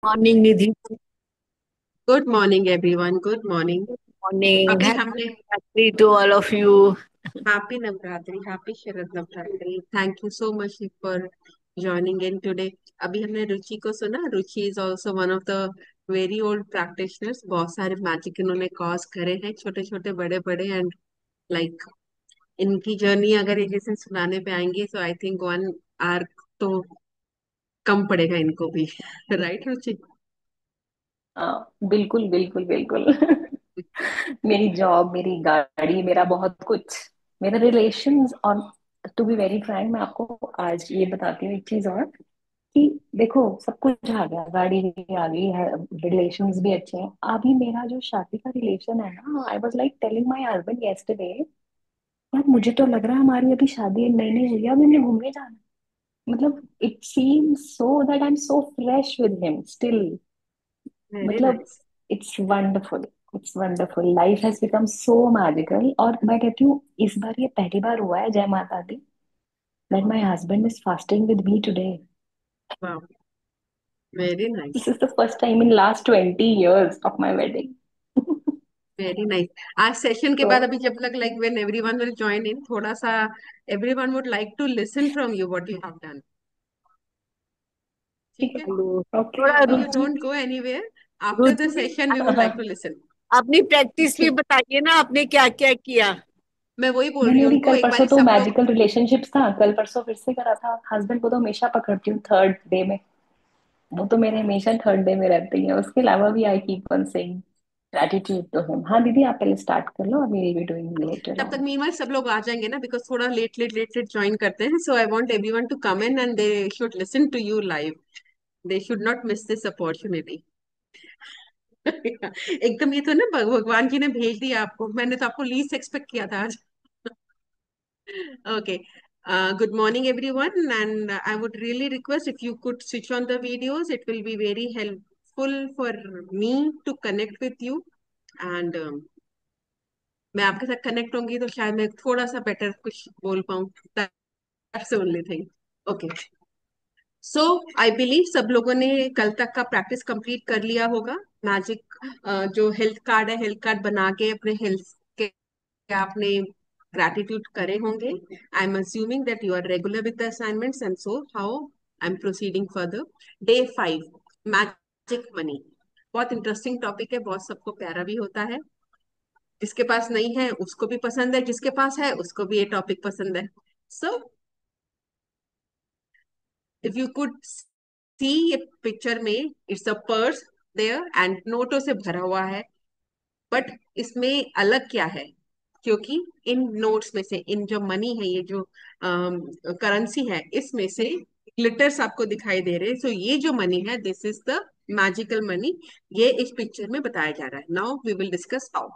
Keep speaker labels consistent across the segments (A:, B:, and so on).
A: Morning Nidhi.
B: Good morning everyone, good morning.
A: Morning,
B: अभी
A: happy
B: हमने
A: Navratri to all of you.
B: Happy Navratri, happy Sharad Navratri. Thank you so much for joining in today. अभी हमने रुचि को सुना। Ruchi is also one of the very old practitioners. बहुत सारे magic इन्होंने cause करे हैं, छोटे छोटे बड़े बड़े। एंड लाइक इनकी जर्नी अगर ये जैसे सुनाने पे आएंगे तो आई थिंक 1 आवर तो कम पड़ेगा इनको भी। राइट रुचि?
A: बिल्कुल बिल्कुल बिल्कुल। मेरी जॉब, मेरी गाड़ी, मेरा बहुत कुछ, मेरे रिलेशंस। और टू बी वेरी फ्रैंक, मैं आपको आज ये बताती हूँ एक चीज और, कि देखो सब कुछ आ गया, गाड़ी भी आ गई है, रिलेशंस भी अच्छे हैं। अभी मेरा जो शादी का रिलेशन है ना, I was like telling my husband yesterday, यार मुझे तो लग रहा है हमारी अभी शादी नई नई हुई है, अभी हमने घूमने जाना है। मतलब it seems so that I am so fresh with him still.
B: Very
A: मतलब
B: nice.
A: It's wonderful, it's wonderful, life has become so magical. और मैं कहती हूँ इस बार ये पहली बार हुआ है, जय माता दी, that my husband is fasting with me today.
B: वाह, very
A: this
B: nice.
A: Is the first time in last 20 years of my wedding.
B: Very nice. आज सेशन के
A: तो
B: बाद अभी जब तक like when everyone will join in, थोड़ा सा everyone would like to listen from you what you have done.
A: ठीक
B: ठीक है?
A: है,
B: तो
A: थोड़ा
B: अभी यू
A: रुचि
B: डोंट
A: भी,
B: गो एनीवेयर। आफ्टर द
A: रुचि भी।
B: सेशन वी
A: हाँ
B: वुड
A: हाँ,
B: लाइक टू लिसन।
A: अपनी प्रैक्टिस भी
B: ठीक।
A: बताइए ना, आपने क्या क्या किया।
B: मैं वही बोल रही
A: मैंने
B: हूँ
A: अभी
B: उनको,
A: कल
B: एक
A: परसों
B: बारी
A: तो
B: सब लोग।
A: मैजिकल रिलेशनशिप्स था, कल परसों फिर से करा था। हस्बैंड को तो हमेशा पकड़ती हूँ थर्ड डे में, वो तो मेरे हमेशा थर्ड डे में रहती है। उसके अलावा भी I keep on saying gratitude to him. हाँ दीदी, आप पहले स्टार्ट कर लो, we will be doing later
B: तब तक
A: ऑन।
B: मीनवाइल सब लोग आ जाएंगे ना, बिकॉज थोड़ा लेट लेट ज्वाइन करते हैं। So I want everyone to come in and they should listen to you live. They should not miss this opportunity. एकदम ये तो ना भगवान जी ने भेज दिया आपको। मैंने तो आपको लीस्ट एक्सपेक्ट किया था आज। Okay. Good morning, everyone. And I would really request if you could switch on the videos. It will be very helpful for me to connect with you. And मैं आपके साथ कनेक्ट होंगी तो शायद मैं थोड़ा सा बेटर कुछ बोल पाऊँ। That's the only thing. Okay. So I believe सब लोगों ने कल तक का प्रैक्टिस कंप्लीट कर लिया होगा। मैजिक जो हेल्थ कार्ड है, हेल्थ कार्ड बना के अपने हेल्थ के आपने ग्रैटिट्यूड करे होंगे। I am assuming that you are regular with the assignments and so how I am proceeding further. Day 5, magic money. बहुत इंटरेस्टिंग टॉपिक है, बहुत सबको प्यारा भी होता है। जिसके पास नहीं है उसको भी पसंद है, जिसके पास है उसको भी ये टॉपिक पसंद है। So if you could see ये पिक्चर में, it's a purse there and नोटों से भरा हुआ है। बट इसमें अलग क्या है? क्योंकि इन नोट्स में से, इन जो मनी है, ये जो करेंसी है, इसमें से ग्लिटर्स आपको दिखाई दे रहे हैं। सो ये जो मनी है, this is the magical money. ये इस पिक्चर में बताया जा रहा है। Now we will discuss how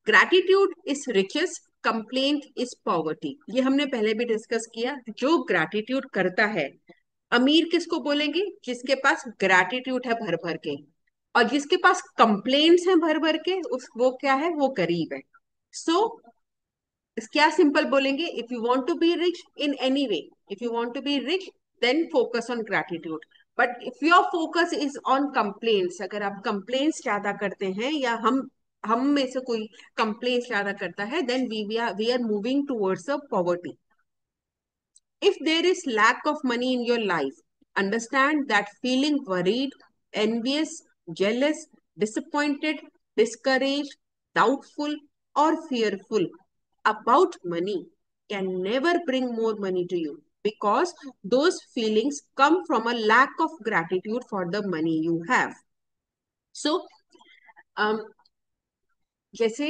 B: gratitude is riches, complaint is poverty. ये हमने पहले भी डिस्कस किया। जो ग्रैटिट्यूड करता है, अमीर किसको बोलेंगे? जिसके पास ग्रैटिट्यूड है भर भर के। और जिसके पास कंप्लेंट्स हैं भर भर के, उस वो क्या है? वो गरीब है। सो क्या सिंपल बोलेंगे? If you want to be rich in any way, if you want to be rich, then focus on gratitude. But if your focus is on complaints, अगर आप कंप्लेंट्स ज्यादा करते हैं, या हम में से कोई कंप्लेंट्स ज्यादा करता है, then we are moving towards a poverty. If there is lack of money in your life, understand that feeling worried, envious, jealous, disappointed, discouraged, doubtful, or fearful about money can never bring more money to you, because those feelings come from a lack of gratitude for the money you have. So, um, जैसे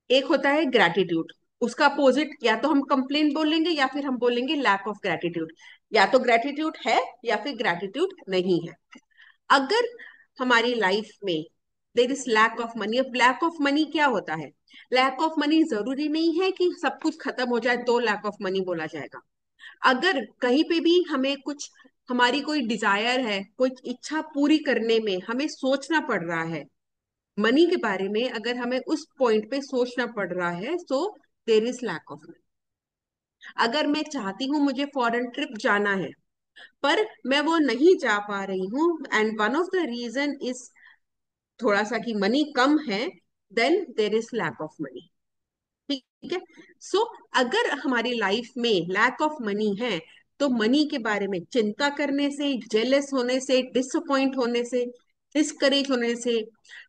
B: एक होता है gratitude, उसका opposite या तो हम complain बोलेंगे या फिर हम बोलेंगे लैक ऑफ ग्रैटिट्यूड। या तो ग्रैटिट्यूड है या फिर ग्रैटिट्यूड नहीं है। अगर हमारी लाइफ में there is lack of money, अब लैक ऑफ मनी क्या होता है? लैक ऑफ मनी जरूरी नहीं है कि सब कुछ खत्म हो जाए तो लैक ऑफ मनी बोला जाएगा। अगर कहीं पे भी हमें कुछ, हमारी कोई डिजायर है, कोई इच्छा पूरी करने में हमें सोचना पड़ रहा है मनी के बारे में, अगर हमें उस पॉइंट पे सोचना पड़ रहा है, so there is lack of money. अगर मैं चाहती हूँ मुझे फॉरेन ट्रिप जाना है, पर मैं वो नहीं जा पा रही हूँ, and one of the reason is थोड़ा सा कि मनी कम है, then there is lack of money. ठीक है। सो अगर हमारी लाइफ में लैक ऑफ मनी है, तो मनी के बारे में चिंता करने से, जेलस होने से, डिसअपॉइंट होने से, डिस्करेज होने से,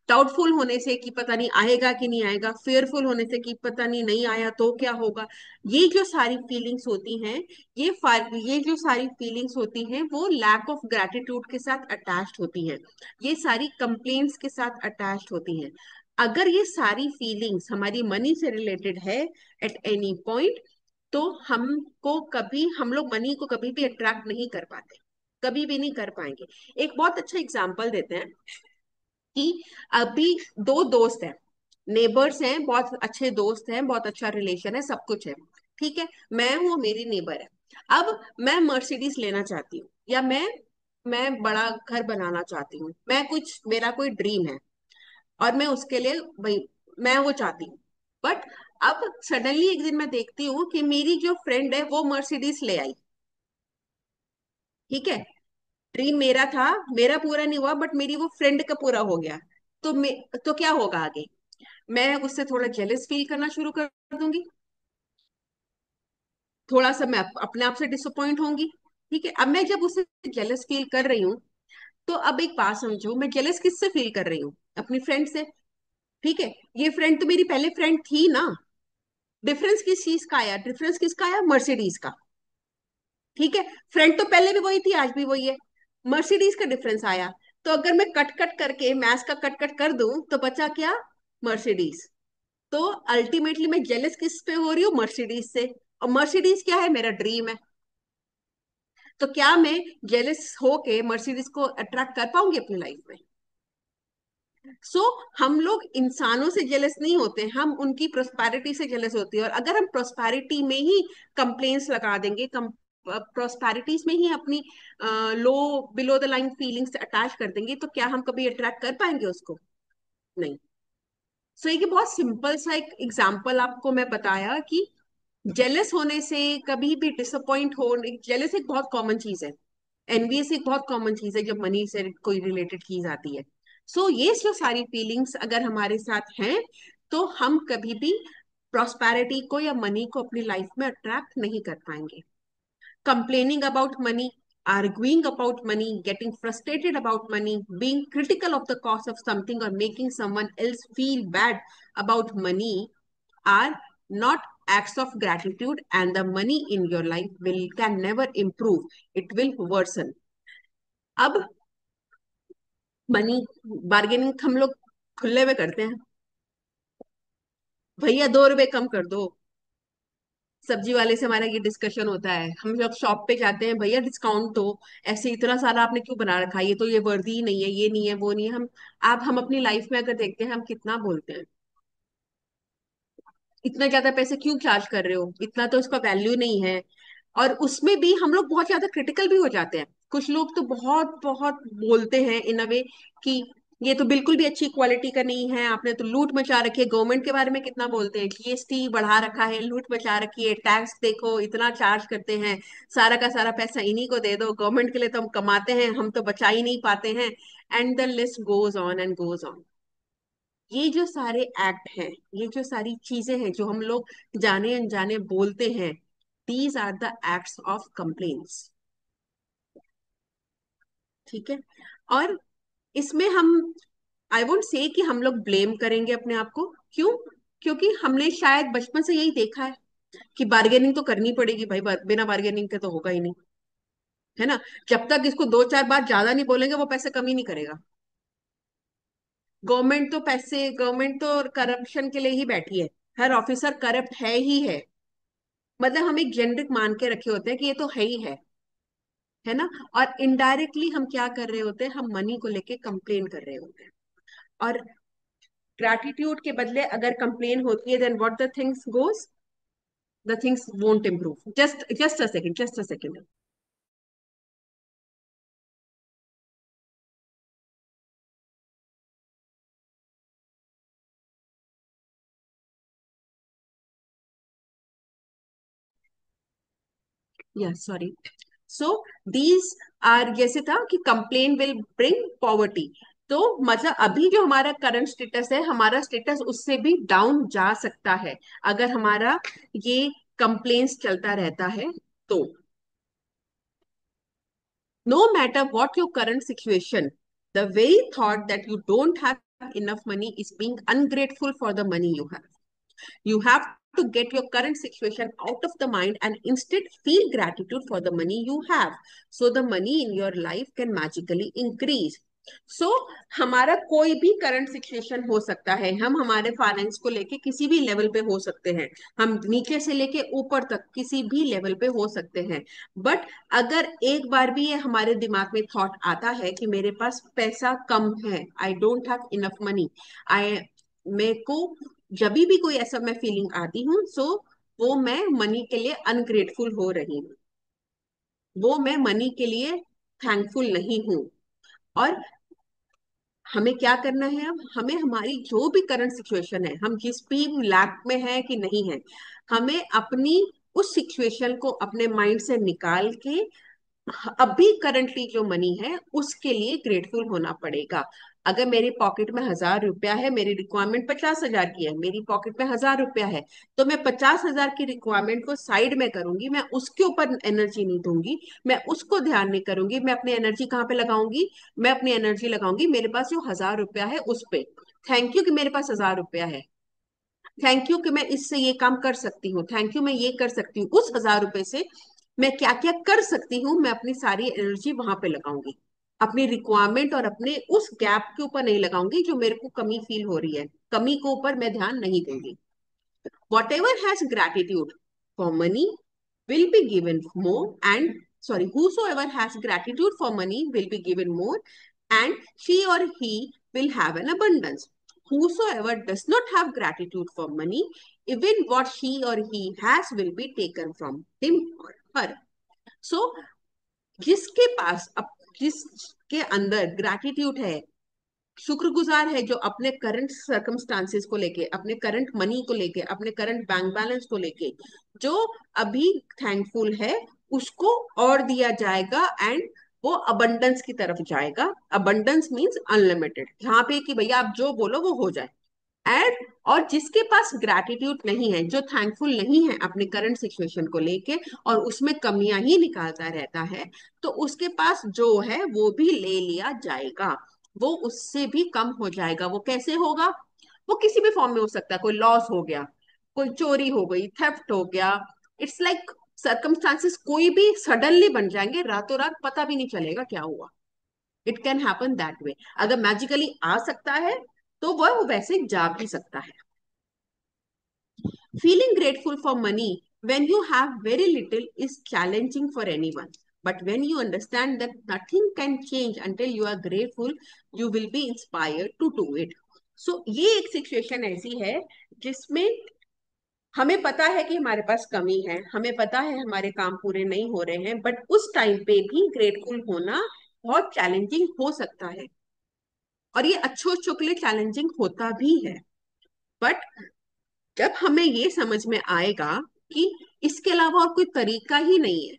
B: डाउटफुल होने से कि पता नहीं आएगा कि नहीं आएगा, फेयरफुल होने से कि पता नहीं नहीं आया तो क्या होगा, ये जो सारी फीलिंग्स होती हैं, ये जो सारी फीलिंग्स होती हैं वो लैक ऑफ ग्रेटिट्यूड के साथ अटैच्ड होती हैं, ये सारी कंप्लेन्ट्स के साथ अटैच्ड होती हैं। अगर ये सारी फीलिंग्स हमारी मनी से रिलेटेड है एट एनी पॉइंट, तो हमको कभी, हम लोग मनी को कभी भी अट्रैक्ट नहीं कर पाते, कभी भी नहीं कर पाएंगे। एक बहुत अच्छा एग्जांपल देते हैं कि अभी दो दोस्त हैं, नेबर्स हैं, बहुत अच्छे दोस्त हैं, बहुत अच्छा रिलेशन है, सब कुछ है। ठीक है। मैं हूँ, मेरी नेबर है। अब मैं मर्सिडीज लेना चाहती हूँ, या मैं बड़ा घर बनाना चाहती हूँ, मैं कुछ, मेरा कोई ड्रीम है, और मैं उसके लिए भाई, मैं वो चाहती हूँ। बट अब सडनली एक दिन मैं देखती हूँ कि मेरी जो फ्रेंड है वो मर्सिडीज ले आई। ठीक है। ड्रीम मेरा था, मेरा पूरा नहीं हुआ, बट मेरी वो फ्रेंड का पूरा हो गया। तो क्या होगा आगे? मैं उससे थोड़ा जेलस फील करना शुरू कर दूंगी, थोड़ा सा मैं अपने आप से डिसअपॉइंट होंगी। ठीक है। अब मैं जब उससे जेलस फील कर रही हूँ, तो अब एक बात समझो, मैं जेलस किससे फील कर रही हूँ? अपनी फ्रेंड से। ठीक है। ये फ्रेंड तो मेरी पहले फ्रेंड थी ना। डिफरेंस किस चीज का आया? डिफरेंस किसका आया? मर्सिडीज का। ठीक है। फ्रेंड तो पहले भी वही थी, आज भी वही है। मर्सिडीज का डिफरेंस आया। तो अगर मैं कट कट करके मैथ्स का कट कट कर दूं तो बचा क्या? मर्सिडीज। तो अल्टीमेटली मैं जेलस किस पे हो रही हूँ? मर्सिडीज से। और मर्सिडीज क्या है? मेरा ड्रीम है। तो क्या मैं जेलस होके मर्सिडीज को अट्रैक्ट कर पाऊंगी अपनी लाइफ में? सो हम लोग इंसानों से जेलस नहीं होते, हम उनकी प्रोस्पैरिटी से जेलस होते हैं। और अगर हम प्रोस्पैरिटी में ही कंप्लेंट्स लगा देंगे, प्रोस्पैरिटीज में ही अपनी low, below the line feelings attach कर देंगे, तो क्या हम कभी अट्रैक्ट कर पाएंगे उसको? नहीं। सो ये बहुत सिंपल सा एक एग्जाम्पल आपको मैं बताया कि जेलस होने से, कभी भी डिसअपॉइंट हो, जेलस एक बहुत कॉमन चीज है, एनवीएस एक बहुत कॉमन चीज है जब मनी से कोई रिलेटेड चीज आती है। ये जो सारी फीलिंग्स अगर हमारे साथ हैं, तो हम कभी भी प्रॉस्पेरिटी को या मनी को अपनी लाइफ में अट्रैक्ट नहीं कर पाएंगे। Complaining about money, arguing about money, getting frustrated about money, being critical of the cost of something, or making someone else feel bad about money are not acts of gratitude, and the money in your life will can never improve, it will worsen. अब money bargaining हम लोग खुले में करते हैं, भैया 2 रुपए कम कर दो। सब्जी वाले से हमारा ये डिस्कशन होता है, हम जब शॉप पे जाते हैं, भैया डिस्काउंट दो, ऐसे इतना सारा आपने क्यों बना रखा है, ये तो ये वर्दी ही नहीं है, ये नहीं है, वो नहीं है। हम अपनी लाइफ में अगर देखते हैं हम कितना बोलते हैं, इतना ज्यादा पैसे क्यों चार्ज कर रहे हो, इतना तो इसका वैल्यू नहीं है। और उसमें भी हम लोग बहुत ज्यादा क्रिटिकल भी हो जाते हैं। कुछ लोग तो बहुत बहुत बोलते हैं इन अ वे कि ये तो बिल्कुल भी अच्छी क्वालिटी का नहीं है, आपने तो लूट मचा रखी है। गवर्नमेंट के बारे में कितना बोलते हैं, जीएसटी बढ़ा रखा है, लूट मचा रखी है, टैक्स देखो इतना चार्ज करते हैं, सारा का सारा पैसा इन्हीं को दे दो, गवर्नमेंट के लिए तो हम कमाते हैं, हम तो बचा ही नहीं पाते हैं। And the list goes on and goes on. ये जो सारे एक्ट हैं, ये जो सारी चीजें हैं जो हम लोग जाने अनजाने बोलते हैं, these are the acts of complaints. ठीक है। और इसमें हम, आई वोंट से कि हम लोग ब्लेम करेंगे अपने आप को। क्यों? क्योंकि हमने शायद बचपन से यही देखा है कि बार्गेनिंग तो करनी पड़ेगी भाई, बिना बार्गेनिंग के तो होगा ही नहीं, है ना। जब तक इसको 2 4 बार ज्यादा नहीं बोलेंगे, वो पैसे कम ही नहीं करेगा। गवर्नमेंट तो करप्शन के लिए ही बैठी है, हर ऑफिसर करप्ट है ही है। मतलब हम एक जेनरिक मान के रखे होते हैं कि ये तो है ही है ना। और इनडायरेक्टली हम क्या कर रहे होते हैं, हम मनी को लेके कंप्लेन कर रहे होते हैं। और ग्रैटिट्यूड के बदले अगर कंप्लेन होती है, then what the things goes, the things won't improve. Just a second, just a second. या सॉरी। सो दीज आर, जैसे था कि कंप्लेन विल ब्रिंग पॉवर्टी, तो मतलब अभी जो हमारा करंट स्टेटस है, हमारा स्टेटस उससे भी डाउन जा सकता है अगर हमारा ये कंप्लेन्स चलता रहता है तो। No matter what your current situation, the very thought that you don't have enough money is being ungrateful for the money you have. You have to get your current situation out of the mind and instead feel gratitude for the money you have. So the money in your life can magically increase. So हमारा कोई भी current situation हो सकता है, हम हमारे finance को लेके किसी भी लेवल पे हो सकते हैं, हम नीचे से लेके ऊपर तक किसी भी लेवल पे हो सकते हैं। बट अगर एक बार भी ये हमारे दिमाग में थॉट आता है कि मेरे पास पैसा कम है, I don't have enough money, I, मेरे को जब भी कोई ऐसा मैं फीलिंग आती हूँ, सो वो मैं मनी के लिए अनग्रेटफुल हो रही हूँ, वो मैं मनी के लिए थैंकफुल नहीं हूँ। और हमें क्या करना है, अब हमें हमारी जो भी करंट सिचुएशन है, हम जिस भी लैक में है कि नहीं है, हमें अपनी उस सिचुएशन को अपने माइंड से निकाल के अभी करंटली जो मनी है उसके लिए ग्रेटफुल होना पड़ेगा। अगर मेरी पॉकेट में 1,000 रुपया है, मेरी रिक्वायरमेंट 50,000 की है, मेरी पॉकेट में 1,000 रुपया है, तो मैं 50,000 की रिक्वायरमेंट को साइड में करूंगी, मैं उसके ऊपर एनर्जी नहीं दूंगी, मैं उसको ध्यान नहीं करूंगी, मैं अपनी एनर्जी कहाँ पे लगाऊंगी, मैं अपनी एनर्जी लगाऊंगी मेरे पास जो 1,000 रुपया है उस पे। थैंक यू कि मेरे पास 1,000 रुपया है, थैंक यू कि मैं इससे ये काम कर सकती हूँ, थैंक यू मैं ये कर सकती हूँ, उस 1,000 रुपए से मैं क्या क्या कर सकती हूँ, मैं अपनी सारी एनर्जी वहां पे लगाऊंगी, अपनी रिक्वायरमेंट और अपने उस गैप के ऊपर नहीं लगाऊंगी जो मेरे को कमी फील हो रही है, कमी के ऊपर मैं ध्यान नहीं दूंगी। Whatever has gratitude for money will be given more, and sorry, whosoever has gratitude for money will be given more, and she or he will have an abundance. Whosoever does not have gratitude for money, even what she or he has will be taken from him or her. So जिसके पास अब, जिसके अंदर gratitude है, शुक्रगुजार है, जो अपने current circumstances को लेके, अपने करंट मनी को लेके, अपने करंट बैंक बैलेंस को लेके जो अभी थैंकफुल है, उसको और दिया जाएगा एंड वो अबंडेंस की तरफ जाएगा। अबंडेंस मींस अनलिमिटेड, जहां पे कि भैया आप जो बोलो वो हो जाए। एंड और जिसके पास ग्रैटिट्यूड नहीं है, जो थैंकफुल नहीं है अपने करंट सिचुएशन को लेके और उसमें कमियां ही निकालता रहता है, तो उसके पास जो है वो भी ले लिया जाएगा, वो उससे भी कम हो जाएगा। वो कैसे होगा, वो किसी भी फॉर्म में हो सकता है, कोई लॉस हो गया, कोई चोरी हो गई, थेफ्ट हो गया, इट्स लाइक सर्कमस्टांसेस कोई भी सडनली बन जाएंगे, रातों रात पता भी नहीं चलेगा क्या हुआ। It can happen that way. अगर मैजिकली आ सकता है तो वह वैसे जा भी सकता है। Feeling grateful for money when you have very little is challenging for anyone. But when you understand that nothing can change until you are grateful, you will be inspired to do it. So ये एक situation ऐसी है जिसमें हमें पता है कि हमारे पास कमी है, हमें पता है हमारे काम पूरे नहीं हो रहे हैं, बट उस टाइम पे भी ग्रेटफुल होना बहुत चैलेंजिंग हो सकता है, और ये अच्छों अच्छों के लिए चैलेंजिंग होता भी है। बट जब हमें ये समझ में आएगा कि इसके अलावा और कोई तरीका ही नहीं है,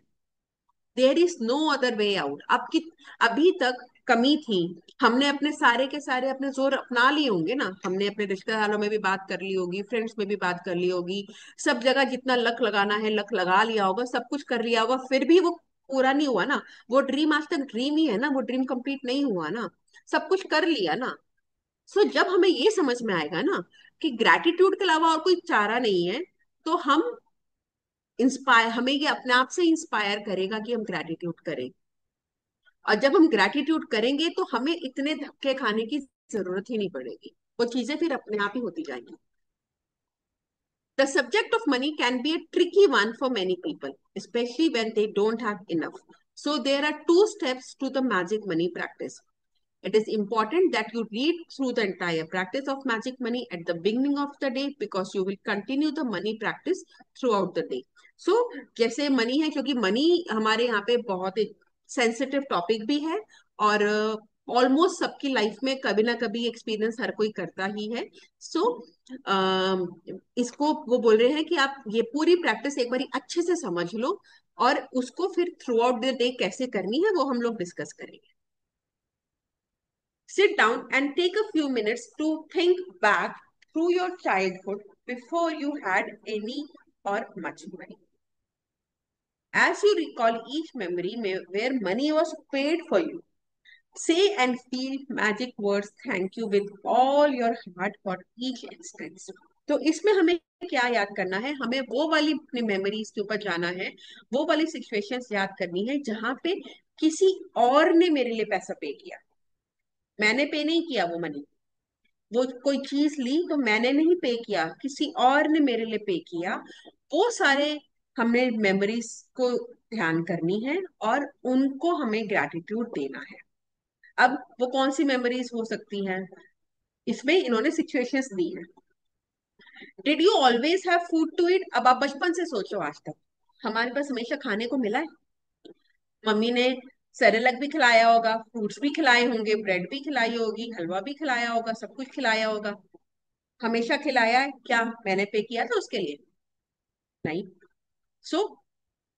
B: there is no other way out. आपकी अभी तक कमी थी, हमने अपने सारे के सारे अपने जोर अपना लिए होंगे ना, हमने अपने रिश्तेदारों में भी बात कर ली होगी, फ्रेंड्स में भी बात कर ली होगी, सब जगह जितना लक लगाना है लक लगा लिया होगा, सब कुछ कर लिया होगा, फिर भी वो पूरा नहीं हुआ ना। वो ड्रीम आज तक ड्रीम ही है ना, वो ड्रीम कंप्लीट नहीं हुआ ना, सब कुछ कर लिया ना। सो जब हमें ये समझ में आएगा ना कि ग्रैटिट्यूड के अलावा और कोई चारा नहीं है, तो हम इंस्पायर, हमें ये अपने आप से इंस्पायर करेगा कि हम ग्रैटिट्यूड करें। और जब हम ग्रैटिट्यूड करेंगे तो हमें इतने धक्के खाने की जरूरत ही नहीं पड़ेगी, वो चीजें फिर अपने आप ही होती जाएंगी। The subject of money can be a tricky one for many people, especially when they don't have enough. So there are two steps to the magic money practice. It is important that you read through the entire practice of magic money at the beginning of the day because you will continue the money practice throughout the day. So जैसे money है, क्योंकि money हमारे यहाँ पे बहुत ही sensitive topic भी है, और ऑलमोस्ट सबकी लाइफ में कभी ना कभी एक्सपीरियंस हर कोई करता ही है। सो इसको वो बोल रहे हैं कि आप ये पूरी प्रैक्टिस एक बार अच्छे से समझ लो, और उसको फिर थ्रू आउट द डे कैसे करनी है वो हम लोग डिस्कस करेंगे. Sit down and take a few minutes to think back through your childhood before you had any or much money. As you recall each memory where money was paid for you, say and feel magic words thank you with all your heart for each instance. तो इसमें हमें क्या याद करना है, हमें वो वाली अपनी मेमोरीज के ऊपर जाना है, वो वाली सिचुएशंस याद करनी है जहां पे किसी और ने मेरे लिए पैसा पे किया. मैंने पे नहीं किया वो मनी, वो कोई चीज ली तो मैंने नहीं पे किया, किसी और ने मेरे लिए पे किया. वो सारे हमने मेमोरीज को ध्यान करनी है और उनको हमें ग्रैटिट्यूड देना है. अब वो कौन सी मेमोरीज हो सकती हैं, इसमें इन्होंने सिचुएशंस दी हैं. Did you always have food to eat. अब आप बचपन से सोचो आज तक हमारे पास हमेशा खाने को मिला है. मम्मी ने सेरेलक भी खिलाया होगा, फ्रूट्स भी खिलाए होंगे, ब्रेड भी खिलाई होगी, हलवा भी खिलाया होगा, सब कुछ खिलाया होगा. हमेशा खिलाया है क्या मैंने पे किया था उसके लिए? नहीं. सो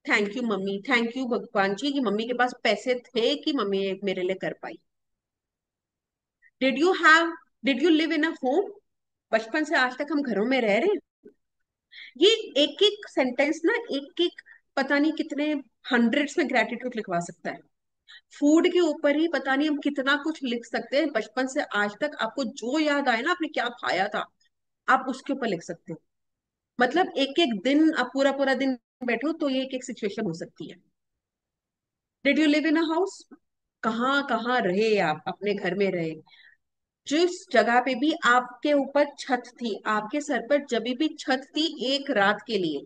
B: thank you mummy, thank you भगवान जी कि मम्मी के पास पैसे थे कि मम्मी मेरे लिए कर पाई. Did you have did you live in a home. बचपन से आज तक हम घरों में रह रहे हैं. ये एक एक सेंटेंस ना, एक एक पता नहीं कितने हंड्रेड्स में ग्रेटिट्यूड लिखवा सकता है. फूड के ऊपर ही पता नहीं हम कितना कुछ लिख सकते हैं. बचपन से आज तक आपको जो याद आए ना आपने क्या खाया था, आप उसके ऊपर लिख सकते हो. मतलब एक एक दिन आप पूरा पूरा दिन बैठो तो ये एक एक सिचुएशन हो सकती है. Did you live in a house. कहाँ कहाँ रहे आप, अपने घर में रहे. जिस जगह पे भी आपके ऊपर छत थी, आपके सर पर जब भी छत थी एक रात के लिए,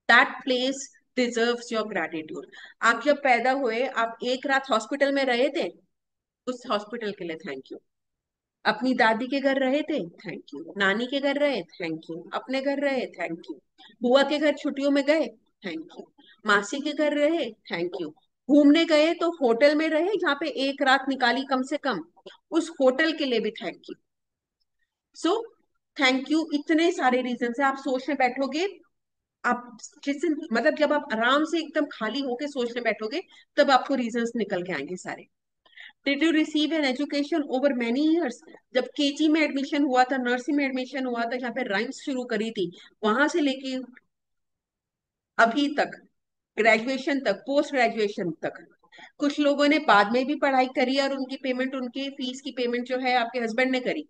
B: that place deserves your gratitude. आप जब पैदा हुए आप एक रात हॉस्पिटल में रहे थे, उस हॉस्पिटल के लिए थैंक यू. अपनी दादी के घर रहे थे, थैंक यू. नानी के घर रहे, थैंक यू. अपने घर रहे, थैंक यू. बुआ के घर छुट्टियों में गए, थैंक यू. मासी के घर रहे, थैंक यू. घूमने गए तो होटल में रहे जहाँ पे एक रात निकाली कम से कम, उस होटल के लिए भी thank you. So thank you. इतने सारे रीजन है, आप सोचने बैठोगे, आप जिस मतलब जब आप आराम से एकदम खाली होके सोचने बैठोगे तब आपको रीजंस निकल के आएंगे सारे. Did you receive an education over many years. जब केजी में एडमिशन हुआ था, नर्सिंग में एडमिशन हुआ था, जहाँ पे राइम्स शुरू करी थी, वहां से लेके अभी तक, ग्रेजुएशन तक, पोस्ट ग्रेजुएशन तक, कुछ लोगों ने बाद में भी पढ़ाई करी और उनकी पेमेंट, उनकी फीस की पेमेंट जो है आपके हस्बैंड ने करी.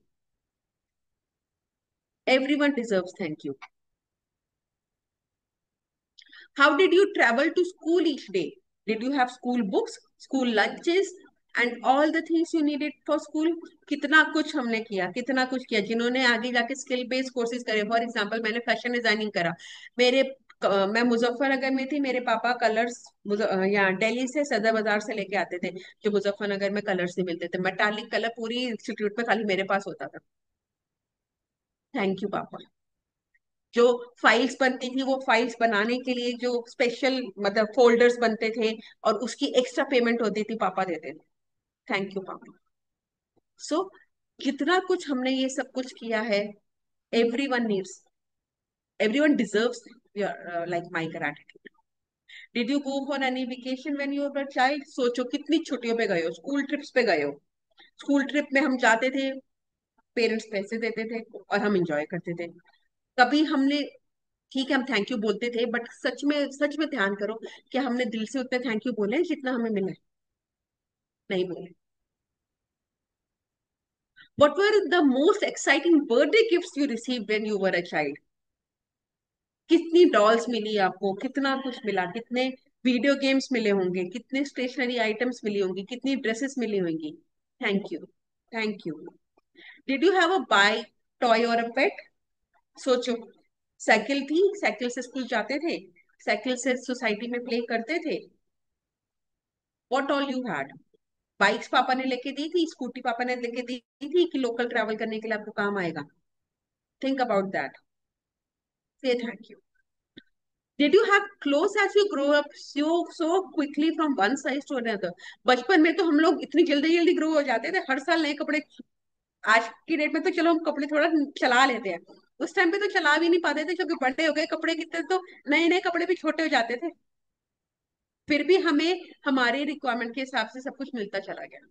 B: Everyone deserves thank you. How did you travel to school each day? Did you have school books, school lunches, and all the things you needed for school? कितना कुछ हमने किया, कितना कुछ किया. जिन्होंने आगे जाके स्किल बेस्ड कोर्सेज करे, फॉर एग्जांपल मैंने फैशन डिजाइनिंग करा. मेरे मैं मुजफ्फरनगर में थी, मेरे पापा कलर्स यहाँ दिल्ली से सदर बाजार से लेके आते थे, जो मुजफ्फरनगर में कलर्स नहीं मिलते थे. मेटालिक कलर पूरी इंस्टीट्यूट में खाली मेरे पास होता था. थैंक यू पापा. जो फाइल्स बनती थी, वो फाइल्स बनाने के लिए जो स्पेशल मतलब फोल्डर्स बनते थे और उसकी एक्स्ट्रा पेमेंट होती थी, पापा देते थे. थैंक यू पापा. सो कितना कुछ हमने ये सब कुछ किया है. Every one needs, every one deserves like my gratitude. Did you go for any vacation when you were child. सोचो कितनी छुट्टियों पे गए हो, स्कूल ट्रिप्स पे गए हो. स्कूल ट्रिप में हम जाते थे, पेरेंट्स पैसे देते थे और हम इंजॉय करते थे. कभी हमने, ठीक है हम थैंक यू बोलते थे, बट सच में ध्यान करो कि हमने दिल से उतने थैंक यू बोले हैं जितना हमें मिला है. नहीं बोले. What were the most exciting birthday gifts you receive when you were a child. कितनी डॉल्स मिली आपको, कितना कुछ मिला, कितने वीडियो गेम्स मिले होंगे, कितने स्टेशनरी आइटम्स मिली होंगी, कितनी ड्रेसेस मिली होंगी. Thank you, thank you. Did you have a bike, toy और अ पेट. सोचो, साइकिल थी, साइकिल से स्कूल जाते थे, साइकिल से सोसाइटी में प्ले करते थे. What all you had. Bikes पापा ने लेके दी थी, स्कूटी पापा ने लेके दी थी कि लोकल ट्रैवल करने के लिए आपको काम आएगा. Think about that. Say thank you. Did you have clothes as you grow up so quickly from one size to another. बचपन में तो हम लोग इतनी जल्दी जल्दी ग्रो हो जाते थे, हर साल नए कपड़े. आज की डेट में तो चलो हम कपड़े थोड़ा चला लेते हैं, उस टाइम पे तो चला भी नहीं पाते थे क्योंकि बड़े हो गए कपड़े कितने, तो नए नए कपड़े भी छोटे हो जाते थे. फिर भी हमें हमारे रिक्वायरमेंट के हिसाब से सब कुछ मिलता चला गया।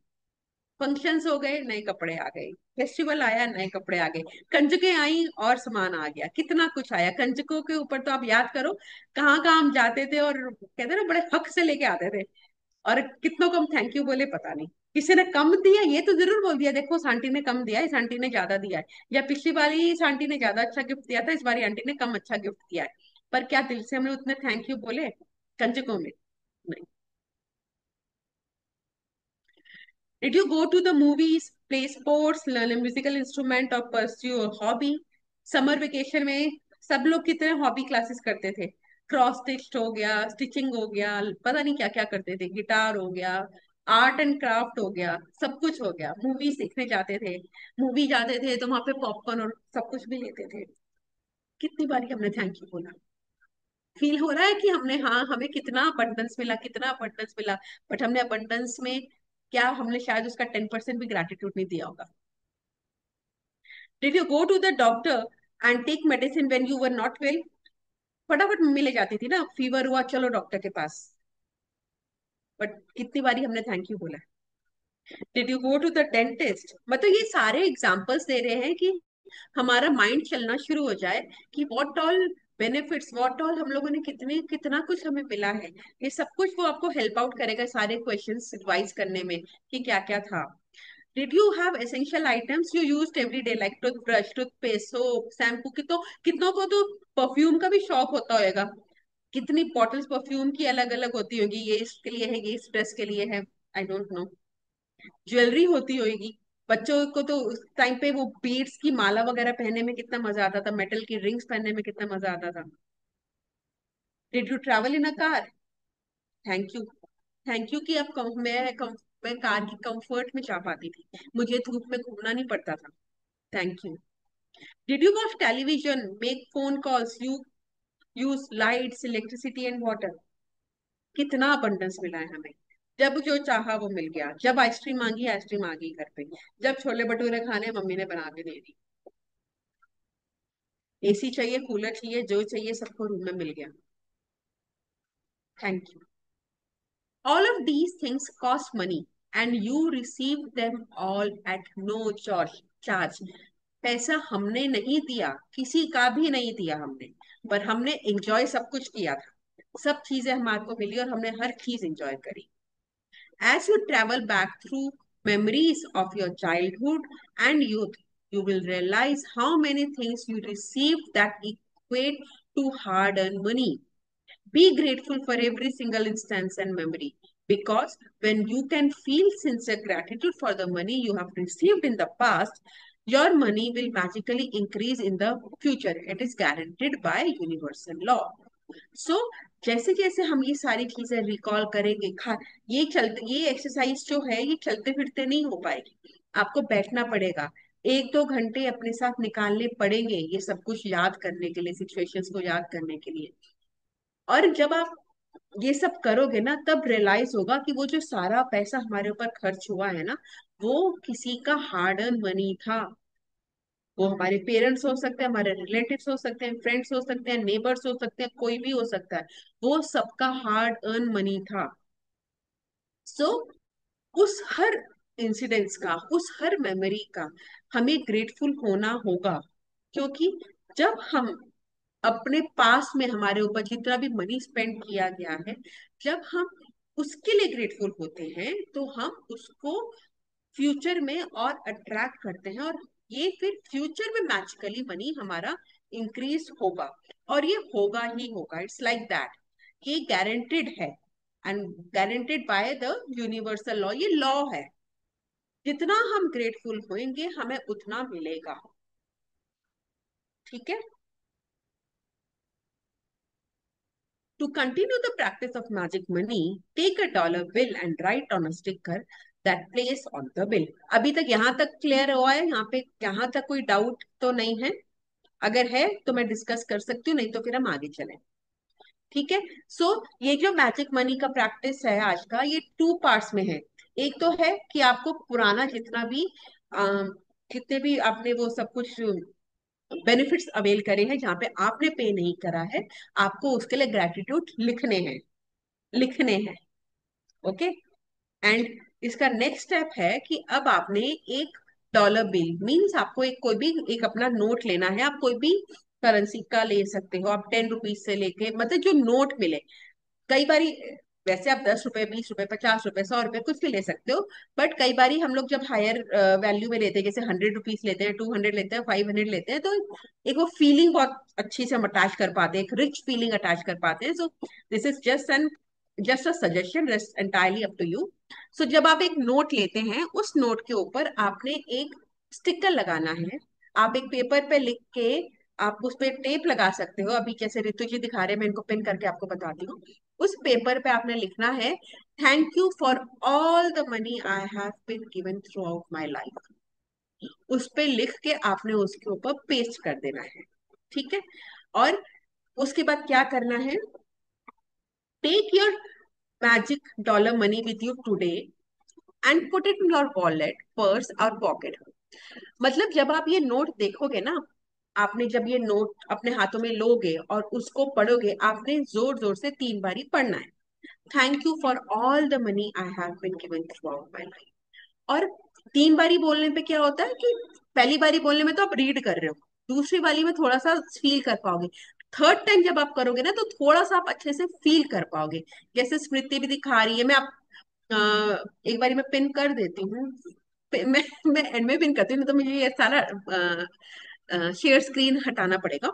B: फंक्शंस हो गए, नए कपड़े आ गए, फेस्टिवल आया, नए कपड़े आ गए, कंजकें आई और सामान आ गया, कितना कुछ आया। कंजकों के ऊपर तो आप याद करो कहाँ कहाँ हम जाते थे और कहते ना बड़े हक से लेके आते थे, और कितनों को हम थैंक यू बोले पता नहीं। किसी ने कम दिया ये तो जरूर बोल दिया, देखो इस आंटी ने कम दिया है, इस आंटी ने ज्यादा दिया है, या पिछली बारी इस आंटी ने ज्यादा अच्छा गिफ्ट दिया था, इस बारी आंटी ने कम अच्छा गिफ्ट दिया है। पर क्या दिल से हमने उतने थैंक यू बोले कंजकों में? नहीं। Did you go to the movies, play sports, learn a musical instrument or pursue a hobby? Summer vacation में सब लोग कितने हॉबी क्लासेस करते थे। क्रॉस स्टिच हो गया, स्टिचिंग हो गया, पता नहीं क्या क्या करते थे, गिटार हो गया, आर्ट एंड क्राफ्ट हो गया, सब कुछ हो गया। मूवी सीखने जाते थे, मूवी जाते थे तो वहां पे पॉपकॉर्न और सब कुछ भी लेते थे। कितनी बारी हमने थैंक यू बोला। फील हो रहा है कि हमने, हाँ हमें कितना अबंडेंस मिला, कितना अबंडेंस मिला, बट हमने अबंडेंस में क्या, हमने शायद उसका 10% भी ग्रेटिट्यूड नहीं दिया होगा। Did you go to the doctor and take medicine when you were not well? फटाफट मम्मी ले जाती थी ना, फीवर हुआ चलो डॉक्टर के पास। बट कितनी बारी हमने थैंक यू बोला। Did you go to the dentist? मतलब ये सारे एग्जांपल्स दे रहे हैं कि हमारा माइंड चलना शुरू हो जाए कि what all benefits, what all हम लोगों ने कितने कितना कुछ हमें मिला है। ये सब कुछ वो आपको हेल्प आउट करेगा सारे क्वेश्चंस रिवाइज करने में कि क्या क्या था। Did you have essential items you used every day like toothbrush, toothpaste, soap, shampoo? कितनों को तो परफ्यूम का भी शौक होता होगा। कितनी बॉटल्स परफ्यूम की अलग अलग होती होगी, ये इसके लिए है, ये इस ड्रेस के लिए है, आई डोंट नो। ज्वेलरी होती होगी, बच्चों को तो उस टाइम पे वो बीड्स की माला वगैरह पहनने में कितना मजा आता था, मेटल की रिंग्स पहनने में कितना मजा आता था। Did you travel in a car? Thank you. Thank you कि अब मैं कार की कंफर्ट में जा पाती थी, मुझे धूप में घूमना नहीं पड़ता था। Thank you. Did you watch television, make phone calls, you use lights, electricity and water? कितना अबंडेंस मिला है हमें। जब जो चाहा वो मिल गया, जब आइसक्रीम मांगी आइसक्रीम आ गई घर पे, जब छोले भटूरे खाने मम्मी ने बना के दे दी, एसी चाहिए, कूलर चाहिए, जो चाहिए सबको रूम में मिल गया। Thank you. All of these things cost money and you receive them all at no charge. पैसा हमने नहीं दिया, किसी का भी नहीं दिया हमने, पर हमने एंजॉय सब कुछ किया था। सब चीजें हमारे को मिली और हमने हर चीज एंजॉय करी। As you travel back through memories of your childhood and youth, you will realize how many things you received that equate to hard earned money. Be grateful for every single instance and memory, because when you can feel sincere gratitude for the money you have received in the past, your money will magically increase in the future. It is guaranteed by universal law. सो जैसे जैसे हम ये सारी चीजें recall करेंगे, खा ये चलते, ये एक्सरसाइज जो है ये चलते फिरते नहीं हो पाएगी, आपको बैठना पड़ेगा। 1-2 घंटे अपने साथ निकालने पड़ेंगे ये सब कुछ याद करने के लिए, सिचुएशंस को याद करने के लिए। और जब आप ये सब करोगे ना, तब रियलाइज होगा कि वो जो सारा पैसा हमारे ऊपर खर्च हुआ है ना, वो किसी का हार्ड अर्न मनी था। वो हमारे पेरेंट्स हो सकते हैं, हमारे रिलेटिव्स हो सकते हैं, फ्रेंड्स हो सकते हैं, नेबर्स हो सकते हैं, कोई भी हो सकता है। वो सबका हार्ड अर्न मनी था। सो उस हर इंसिडेंट्स का, उस हर मेमोरी का हमें ग्रेटफुल होना होगा। क्योंकि जब हम अपने पास में हमारे ऊपर जितना भी मनी स्पेंड किया गया है, जब हम उसके लिए ग्रेटफुल होते हैं तो हम उसको फ्यूचर में और अट्रैक्ट करते हैं, और ये फिर फ्यूचर में मैजिकली मनी हमारा इंक्रीज होगा। और ये होगा ही होगा, इट्स लाइक दैट, ये गारंटेड है and guaranteed by the universal law, ये लॉ है। जितना हम ग्रेटफुल होंगे हमें उतना मिलेगा। ठीक है। To continue the practice of magic money, take a dollar bill and write on a sticker that place on the bill. अभी तक यहाँ तक क्लियर हुआ है? यहाँ पे यहाँ तक कोई डाउट तो नहीं है? अगर है तो मैं डिस्कस कर सकती हूँ, नहीं तो फिर हम आगे चलें। ठीक है। सो ये जो मैजिक मनी का प्रैक्टिस है आज का, ये 2 पार्ट्स में है। एक तो है कि आपको पुराना जितना भी जितने भी आपने वो सब कुछ बेनिफिट्स अवेल करे हैं, जहाँ पे आपने पे नहीं करा है, आपको उसके लिए ग्रेटिट्यूड लिखने हैं। लिखने हैं। ओके। एंड इसका नेक्स्ट स्टेप है कि अब आपने एक डॉलर बिल मीन्स आपको एक कोई भी एक अपना नोट लेना है। आप कोई भी करेंसी का ले सकते हो, आप 10 रुपीज से लेके मतलब जो नोट मिले। कई बारी वैसे आप 10 रुपए, 20 रुपए, 50 रुपए, 100 रुपए कुछ भी ले सकते हो। बट कई बारी हम लोग जब हायर वैल्यू में लेते हैं, जैसे 100 रुपीज लेते हैं, 200 लेते हैं, 500 लेते हैं, तो एक वो फीलिंग बहुत अच्छी से हम अटैच कर पाते हैं, एक रिच फीलिंग अटैच कर पाते हैं। So this is just a suggestion, entirely up to you. So जब आप एक नोट लेते हैं, उस नोट के ऊपर आपने एक स्टिकर लगाना है। आप एक पेपर पे लिख के आप उस पे टेप लगा सकते हो। अभी जैसे ऋतु जी दिखा रहे हैं, मैं इनको पिन करके आपको बताती हूँ। उस पेपर पे आपने लिखना है, thank you for all the money I have been given throughout my life. उस पे लिख के आपने उसके ऊपर पेस्ट कर देना है। ठीक है। और उसके बाद क्या करना है, take your magic dollar money with you today and put it in your wallet, purse और पॉकेट। मतलब जब आप ये नोट देखोगे ना, आपने जब ये नोट अपने हाथों में लोगे और उसको पढ़ोगे, आपने जोर जोर से 3 बारी पढ़ना है, thank you for all the money I have been given throughout my life. और 3 बारी बोलने पे क्या होता है कि पहली बारी बोलने में तो आप रीड कर रहे हो, दूसरी बारी में थोड़ा सा फील कर पाओगे, थर्ड टाइम जब आप करोगे ना तो थोड़ा सा आप अच्छे से फील कर पाओगे। जैसे स्मृति भी दिखा रही है, मैं आप एक बारी मैं पिन कर देती हूँ। मैं एंड में पिन करती हूँ, नहीं तो मुझे ये सारा शेयर स्क्रीन हटाना पड़ेगा।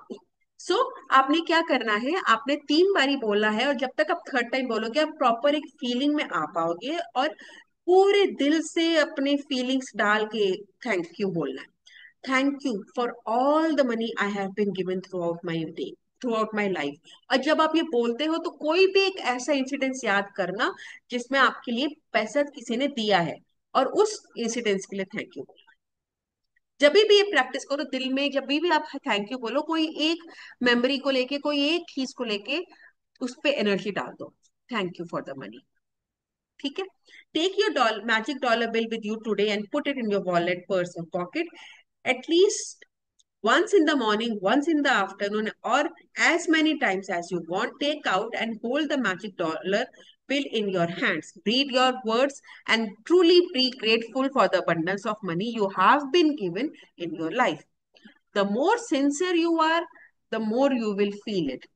B: सो आपने क्या करना है, आपने 3 बारी बोलना है, और जब तक आप थर्ड टाइम बोलोगे आप प्रॉपर एक फीलिंग में आ पाओगे, और पूरे दिल से अपने फीलिंग्स डाल के थैंक यू बोलना है। Thank you for all the money I have been given throughout my day, throughout my life. और जब आप ये बोलते हो तो कोई भी एक ऐसा इंसिडेंस याद करना जिसमें आपके लिए पैसा किसी ने दिया है, और उस इंसिडेंस के लिए थैंक यू। जब भी ये प्रैक्टिस करो, दिल में जब भी आप थैंक यू बोलो, कोई एक मेमोरी को लेके, कोई एक चीज को लेके उस पे एनर्जी डाल दो, thank you for the money. ठीक है। Take your magic dollar bill with you today and put it in your wallet, purse और pocket, at least once in the morning, once in the afternoon, or as many times as you want. Take out and hold the magic dollar bill in your hands. Read your words and truly be grateful for the abundance of money you have been given in your life. The more sincere you are, the more you will feel it.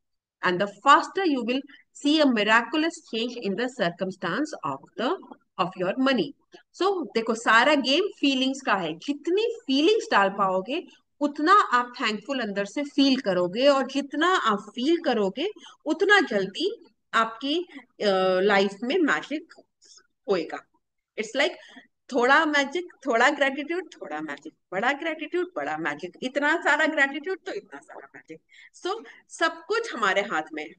B: And the faster you will see a miraculous change in the circumstance of your money. So देखो, सारा game feelings का है। जितनी feelings डाल पाओगे उतना आप thankful अंदर से फील करोगे, और जितना आप फील करोगे उतना जल्दी आपकी लाइफ में मैजिक होएगा। इट्स लाइक थोड़ा मैजिक, थोड़ा ग्रेटिट्यूड, थोड़ा मैजिक, बड़ा ग्रेटिट्यूड, बड़ा मैजिक, इतना सारा ग्रेटिट्यूड तो इतना सारा मैजिक। सो सब कुछ हमारे हाथ में है।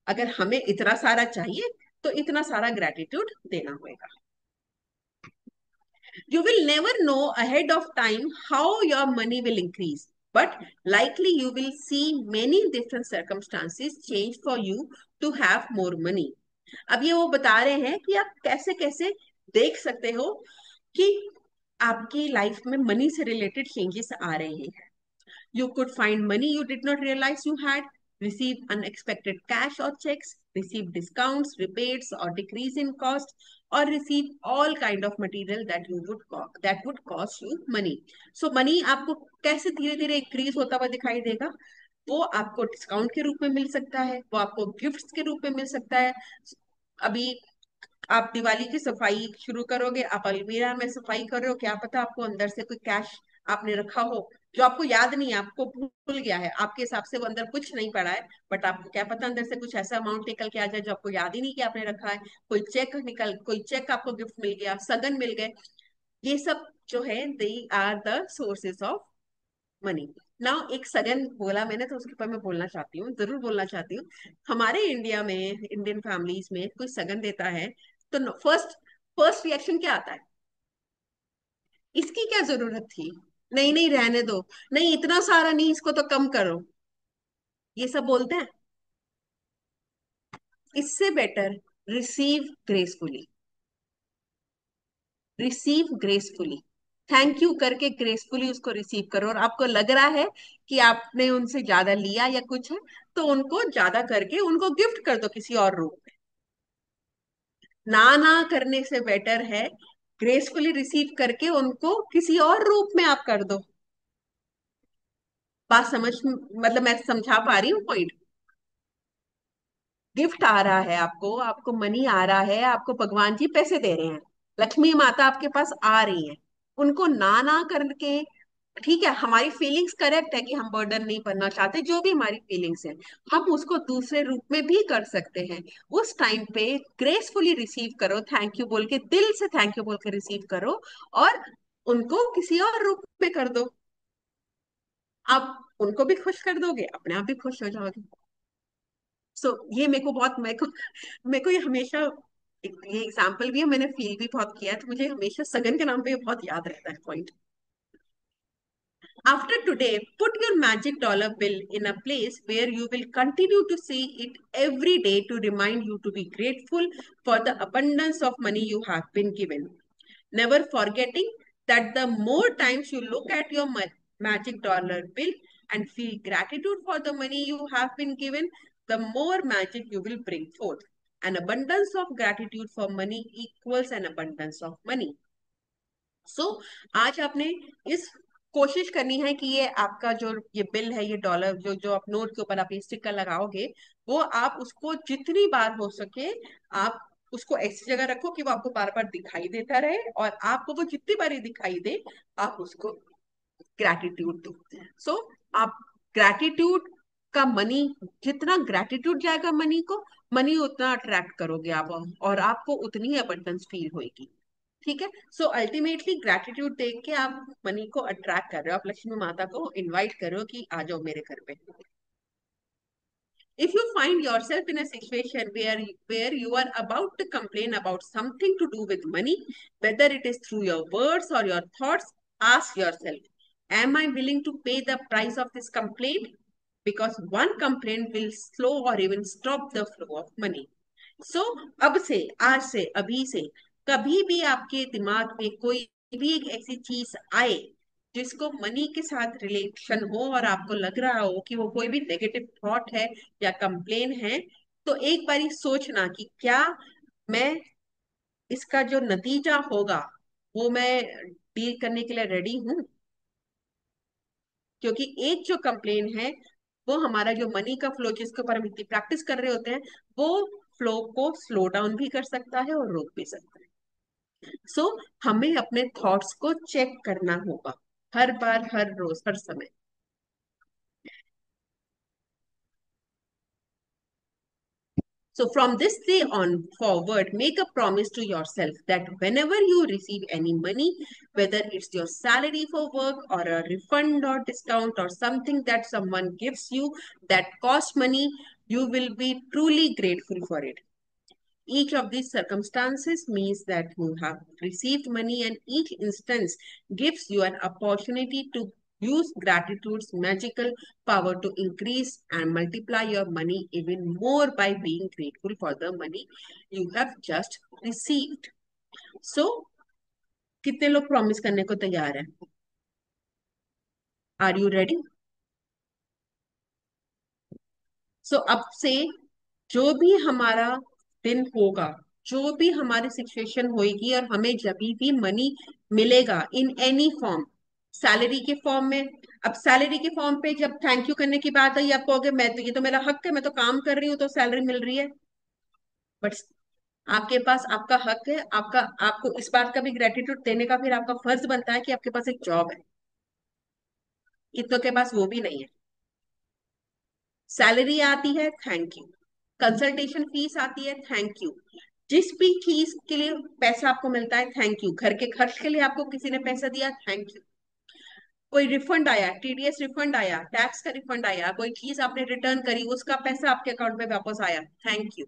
B: अगर हमें इतना सारा चाहिए तो इतना सारा ग्रेटिट्यूड देना होगा। You will never know ahead of time how your money will increase, but likely you will see many different circumstances change for you to have more money. अब ये वो बता रहे हैं कि आप कैसे कैसे देख सकते हो कि आपकी लाइफ में मनी से रिलेटेड चेंजेस आ रहे हैं। You could find money you did not realize you had, receive unexpected cash or checks, receive discounts, rebates or decrease in cost, or receive all kind of material that would cost you money. So money आपको कैसे धीरे धीरे increase होता हुआ दिखाई देगा? वो आपको डिस्काउंट के रूप में मिल सकता है, वो आपको गिफ्ट्स के रूप में मिल सकता है। अभी आप दिवाली की सफाई शुरू करोगे, आप अलमीरा में सफाई कर रहे हो, क्या पता आपको अंदर से कोई कैश आपने रखा हो जो आपको याद नहीं है, आपको भूल गया है, आपके हिसाब से वो अंदर कुछ नहीं पड़ा है, बट आपको क्या पता अंदर से कुछ ऐसा अमाउंट निकल के आ जाए जो आपको याद ही नहीं कि आपने रखा है। कोई चेक आपको गिफ्ट मिल गया, सगन मिल गए। ये सब जो है, they are the sources of money. Now एक सगन बोला मैंने तो उसके ऊपर मैं बोलना चाहती हूँ, जरूर बोलना चाहती हूँ। हमारे इंडिया में, इंडियन फैमिलीज में कोई सगन देता है तो फर्स्ट फर्स्ट रिएक्शन क्या आता है? इसकी क्या जरूरत थी, नहीं नहीं रहने दो, नहीं इतना सारा नहीं, इसको तो कम करो, ये सब बोलते हैं। इससे better receive gracefully, receive gracefully, thank you करके ग्रेसफुली उसको रिसीव करो। और आपको लग रहा है कि आपने उनसे ज्यादा लिया या कुछ है, तो उनको ज्यादा करके उनको गिफ्ट कर दो किसी और रूप में। ना ना करने से बेटर है ग्रेसफुली रिसीव करके उनको किसी और रूप में आप कर दो। बात समझ, मतलब मैं समझा पा रही हूँ पॉइंट? गिफ्ट आ रहा है आपको, आपको मनी आ रहा है, आपको भगवान जी पैसे दे रहे हैं, लक्ष्मी माता आपके पास आ रही है, उनको ना ना करके, ठीक है हमारी फीलिंग्स करेक्ट है कि हम बर्डन नहीं बनना चाहते, जो भी हमारी फीलिंग्स है हम उसको दूसरे रूप में भी कर सकते हैं। उस टाइम पे ग्रेसफुली रिसीव करो, थैंक यू बोल के, दिल से थैंक यू बोल के रिसीव करो, और उनको किसी और रूप में कर दो। आप उनको भी खुश कर दोगे, अपने आप भी खुश हो जाओगे। सो ये मेरे को ये हमेशा ये एग्जाम्पल भी है, मैंने फील भी बहुत किया है, तो मुझे हमेशा सगन के नाम पे ये बहुत याद रहता है point. After today, put your magic dollar bill in a place where you will continue to see it every day to remind you to be grateful for the abundance of money you have been given. Never forgetting that the more times you look at your magic dollar bill and feel gratitude for the money you have been given, the more magic you will bring forth. An abundance of gratitude for money equals an abundance of money. सो आज आपने इस कोशिश करनी है कि ये आपका जो ये बिल है, ये डॉलर जो जो आप नोट के ऊपर आप ये स्टिकर लगाओगे, वो आप उसको जितनी बार हो सके आप उसको ऐसी जगह रखो कि वो आपको बार बार दिखाई देता रहे, और आपको वो जितनी बार ही दिखाई दे आप उसको ग्रैटिट्यूड दो। सो आप ग्रैटिट्यूड का मनी, जितना ग्रैटिट्यूड जाएगा मनी को, मनी उतना अट्रैक्ट करोगे आप, और आपको उतनी ही अबंडेंस फील होगी। ठीक है, सो अल्टीमेटली ग्रैटिट्यूड देख के आप मनी को अट्रैक्ट कर रहे हो, आप लक्ष्मी माता को इनवाइट कर रहे हो कि आ जाओ मेरे घर पे। If you find yourself in a situation where you are about to complain about something to do with money, whether it is through your words or your thoughts, ask yourself, am I willing to pay the price of this complaint? Because one complaint will slow or even stop the flow of money. So अब से, आज से, अभी से, कभी भी आपके दिमाग में कोई भी एक ऐसी चीज आए जिसको मनी के साथ रिलेशन हो, और आपको लग रहा हो कि वो कोई भी नेगेटिव थॉट है या कंप्लेन है, तो एक बारी सोचना कि क्या मैं इसका जो नतीजा होगा वो मैं डील करने के लिए रेडी हूं। क्योंकि एक जो कंप्लेन है वो हमारा जो मनी का फ्लो जिसके ऊपर हम इतनी प्रैक्टिस कर रहे होते हैं, वो फ्लो को स्लो डाउन भी कर सकता है और रोक भी सकता है। सो हमें अपने थॉट्स को चेक करना होगा हर बार, हर रोज, हर समय। So from this day on forward, make a promise to yourself that whenever you receive any money, whether it's your salary for work or a refund or discount or something that someone gives you that costs money, you will be truly grateful for it. Each of these circumstances means that you have received money, and each instance gives you an opportunity to use gratitude's magical power to increase and multiply your money even more by being grateful for the money you have just received. So, कितने लोग promise करने को तैयार हैं? Are you ready? सो अब से जो भी हमारा दिन होगा, जो भी हमारी सिचुएशन होगी, और हमें जब भी मनी मिलेगा इन एनी फॉर्म, सैलरी के फॉर्म में, अब सैलरी के फॉर्म पे जब थैंक यू करने की बात आई, आप कहोगे मैं तो, ये तो मेरा हक है, मैं तो काम कर रही हूँ तो सैलरी मिल रही है। बट आपके पास आपका हक है, आपका, आपको इस बात का भी ग्रेटिट्यूड देने का फिर आपका फर्ज बनता है कि आपके पास एक जॉब है। कितनों के पास वो भी नहीं है। सैलरी आती है, थैंक यू। कंसल्टेशन फीस आती है, थैंक यू। जिस भी चीज के लिए पैसा आपको मिलता है, थैंक यू। घर के खर्च के लिए आपको किसी ने पैसा दिया, थैंक यू। कोई रिफंड आया, टीडीएस रिफंड आया, टैक्स का रिफंड आया, कोई चीज आपने रिटर्न करी उसका पैसा आपके अकाउंट में वापस आया, थैंक यू।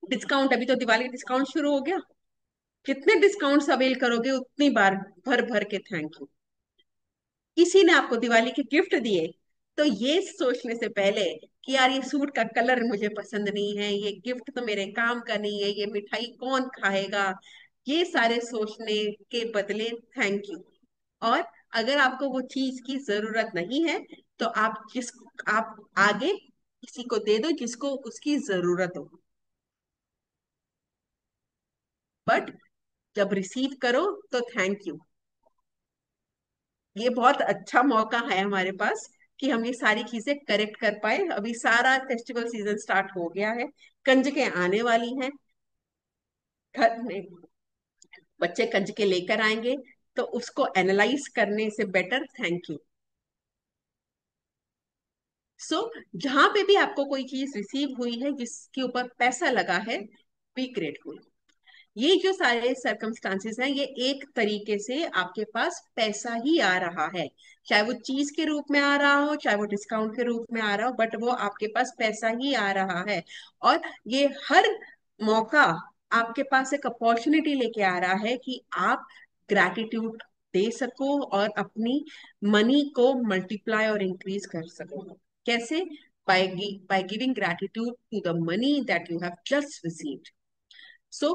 B: डिस्काउंट, अभी तो दिवाली डिस्काउंट शुरू हो गया, जितने डिस्काउंट्स अवेल करोगे उतनी बार भर भर के थैंक यू। किसी ने आपको दिवाली के गिफ्ट दिए, तो ये सोचने से पहले कि यार ये सूट का कलर मुझे पसंद नहीं है, ये गिफ्ट तो मेरे काम का नहीं है, ये मिठाई कौन खाएगा, ये सारे सोचने के बदले थैंक यू। और अगर आपको वो चीज की जरूरत नहीं है, तो आप आगे किसी को दे दो जिसको उसकी जरूरत हो। बट जब रिसीव करो तो थैंक यू। ये बहुत अच्छा मौका है हमारे पास कि हम ये सारी चीजें करेक्ट कर पाए। अभी सारा फेस्टिवल सीजन स्टार्ट हो गया है, कंजकें आने वाली हैं, घर में बच्चे कंजकें लेकर आएंगे, तो उसको एनालाइज करने से बेटर थैंक यू। जहां पे भी आपको कोई चीज रिसीव हुई है जिसके ऊपर पैसा लगा है, बी ग्रेटफुल। ये जो सारे सर्कमस्टांसेस हैं, ये एक तरीके से आपके पास पैसा ही आ रहा है, चाहे वो चीज के रूप में आ रहा हो, चाहे वो डिस्काउंट के रूप में आ रहा हो, बट वो आपके पास पैसा ही आ रहा है। और ये हर मौका आपके पास एक अपॉर्चुनिटी लेके आ रहा है कि आप ग्रैटिट्यूड दे सको और अपनी मनी को मल्टीप्लाई और इंक्रीज कर सको। कैसे? By giving gratitude to the money that you have just received. So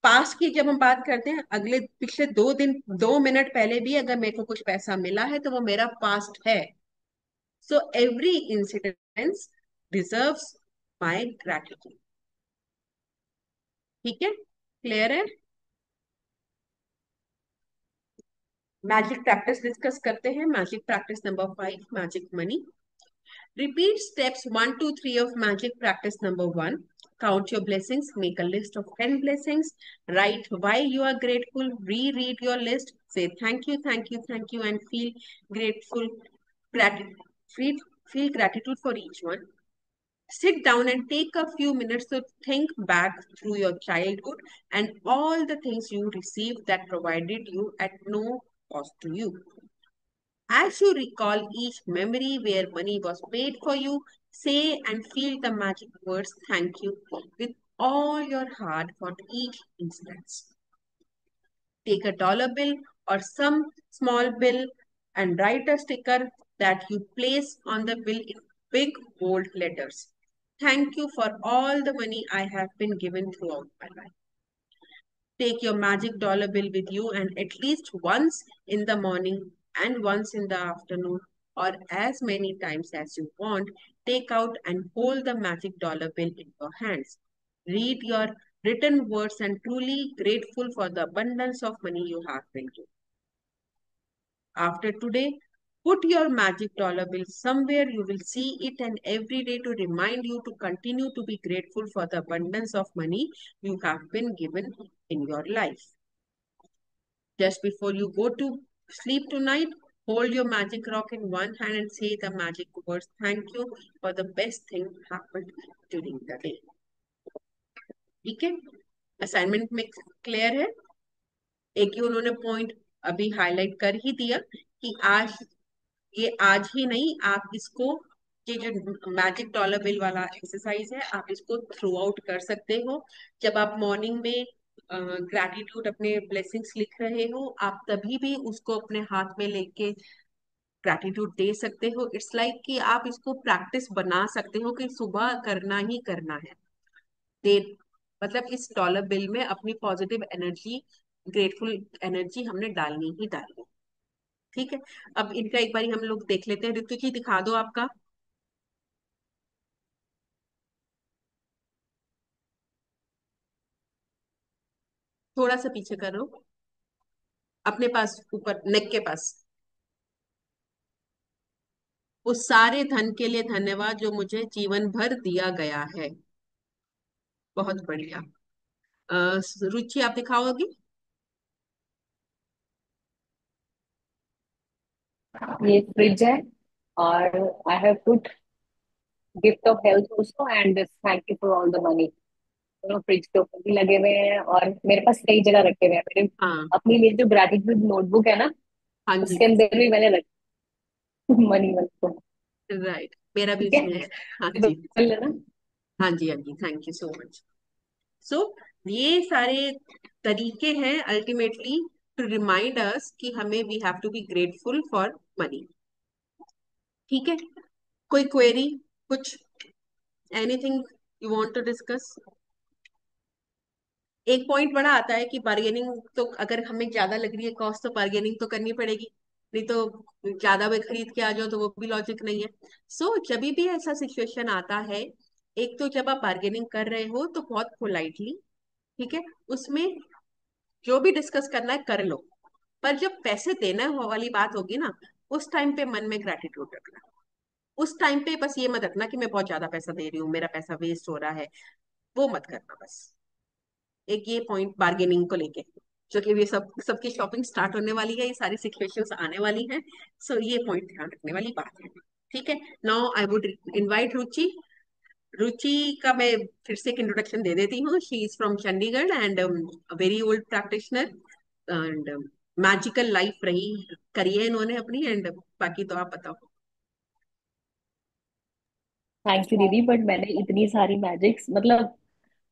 B: past की जब हम बात करते हैं, अगले पिछले 2 दिन 2 मिनट पहले भी अगर मेरे को कुछ पैसा मिला है तो वो मेरा पास्ट है। So every incidence deserves my gratitude. ठीक है, क्लियर है? मैजिक प्रैक्टिस डिस्कस करते हैं। Magic practice number 5, magic money. Repeat steps 1 to 3 of magic practice number 1. Count your blessings. Make a list of 10 blessings. Write why you are grateful. Reread your list. Say thank you, thank you, thank you, and feel grateful. Gratitude. Feel gratitude for each one. Sit down and take a few minutes to think back through your childhood and all the things you received that provided you at no cost to you. As you recall each memory where money was paid for you, say and feel the magic words thank you with all your heart for each instance. Take a dollar bill or some small bill and write a sticker that you place on the bill in big bold letters. Thank you for all the money I have been given throughout my life. Take your magic dollar bill with you, and at least once in the morning and once in the afternoon, or as many times as you want, take out and hold the magic dollar bill in your hands. Read your written words and truly grateful for the abundance of money you have been given. After today, put your magic dollar bill somewhere you will see it and every day to remind you to continue to be grateful for the abundance of money you have been given in your life. Just before you go to sleep tonight, hold your magic rock in one hand and say the magic words, thank you for the best thing happened during the day. ठीक है, assignment में clear है? एक ही उन्होंने point अभी highlight कर ही दिया कि आज, ये आज ही नहीं, आप इसको, ये जो मैजिक डॉलर बिल वाला एक्सरसाइज है, आप इसको थ्रू आउट कर सकते हो। जब आप मॉर्निंग में ग्रैटिट्यूड, अपने ब्लेसिंग्स लिख रहे हो, आप तभी भी उसको अपने हाथ में लेके ग्रैटिट्यूड दे सकते हो। इट्स लाइक कि आप इसको प्रैक्टिस बना सकते हो कि सुबह करना ही करना है। दे मतलब इस डॉलर बिल में अपनी पॉजिटिव एनर्जी, ग्रेटफुल एनर्जी हमने डालनी ही डालनी। ठीक है, अब इनका एक बार हम लोग देख लेते हैं। ऋतु जी दिखा दो आपका। थोड़ा सा पीछे करो, अपने पास ऊपर नेक के पास। उस सारे धन के लिए धन्यवाद जो मुझे जीवन भर दिया गया है। बहुत बढ़िया। रुचि आप दिखाओगी?
A: ये फ्रिज है, और I have put gift of health also and thank you for all the money. दोनों फ्रिज के ऊपर भी लगे हुए हैं, और मेरे पास कई जगह रखे हुए हैं। मेरे
B: हाँ।
A: अपनी मेरी जो ग्रेटिट्यूड नोटबुक है ना,
B: हाँ जी।
A: उसके अंदर भी मैंने रखी मनी वाली को।
B: राइट, मेरा भी
A: ठीक है,
B: उसमें है। हाँ
A: ये
B: जी।
A: बोल लेना।
B: हाँ जी, हाँ जी, थैंक यू सो मच। सो ये सारे तरीके हैं अल्टीमेटली टू रिमाइंड अस कि हमें we have to be grateful for money. ठीक है, कोई क्वेरी, कुछ, anything you want to discuss? एक पॉइंट बड़ा आता है कि बार्गेनिंग, तो अगर हमें ज्यादा लग रही है कॉस्ट तो बार्गेनिंग तो करनी पड़ेगी, नहीं तो ज्यादा में खरीद के आ जाओ तो वो भी लॉजिक नहीं है। जब भी ऐसा सिचुएशन आता है, एक तो जब आप बार्गेनिंग कर रहे हो तो बहुत पोलाइटली, ठीक है, उसमें जो भी डिस्कस करना है कर लो, पर जब पैसे देने वाली बात होगी ना, उस टाइम पे मन में ग्रेटिट्यूड रखना। उस टाइम पे बस ये मत रखना कि मैं बहुत ज्यादा पैसा दे रही हूँ, मेरा पैसा वेस्ट हो रहा है, वो मत करना बस। एक ये पॉइंट बार्गेनिंग को लेके, जो कि ये सबकी शॉपिंग स्टार्ट होने वाली है, ये सारी सिचुएशंस आने वाली हैं, सो ये पॉइंट ध्यान रखने वाली बात है। ठीक है, नाउ आई वुड इनवाइट रुचि। रुचि का मैं फिर से एक इंट्रोडक्शन दे देती हूँ। She is from Chandigarh and very old practitioner, and magical life रही करी है इन्होंने अपनी, एंड बाकी तो आप बताओ।
A: थैंक यू दीदी, बट मैंने इतनी सारी मैजिक्स, मतलब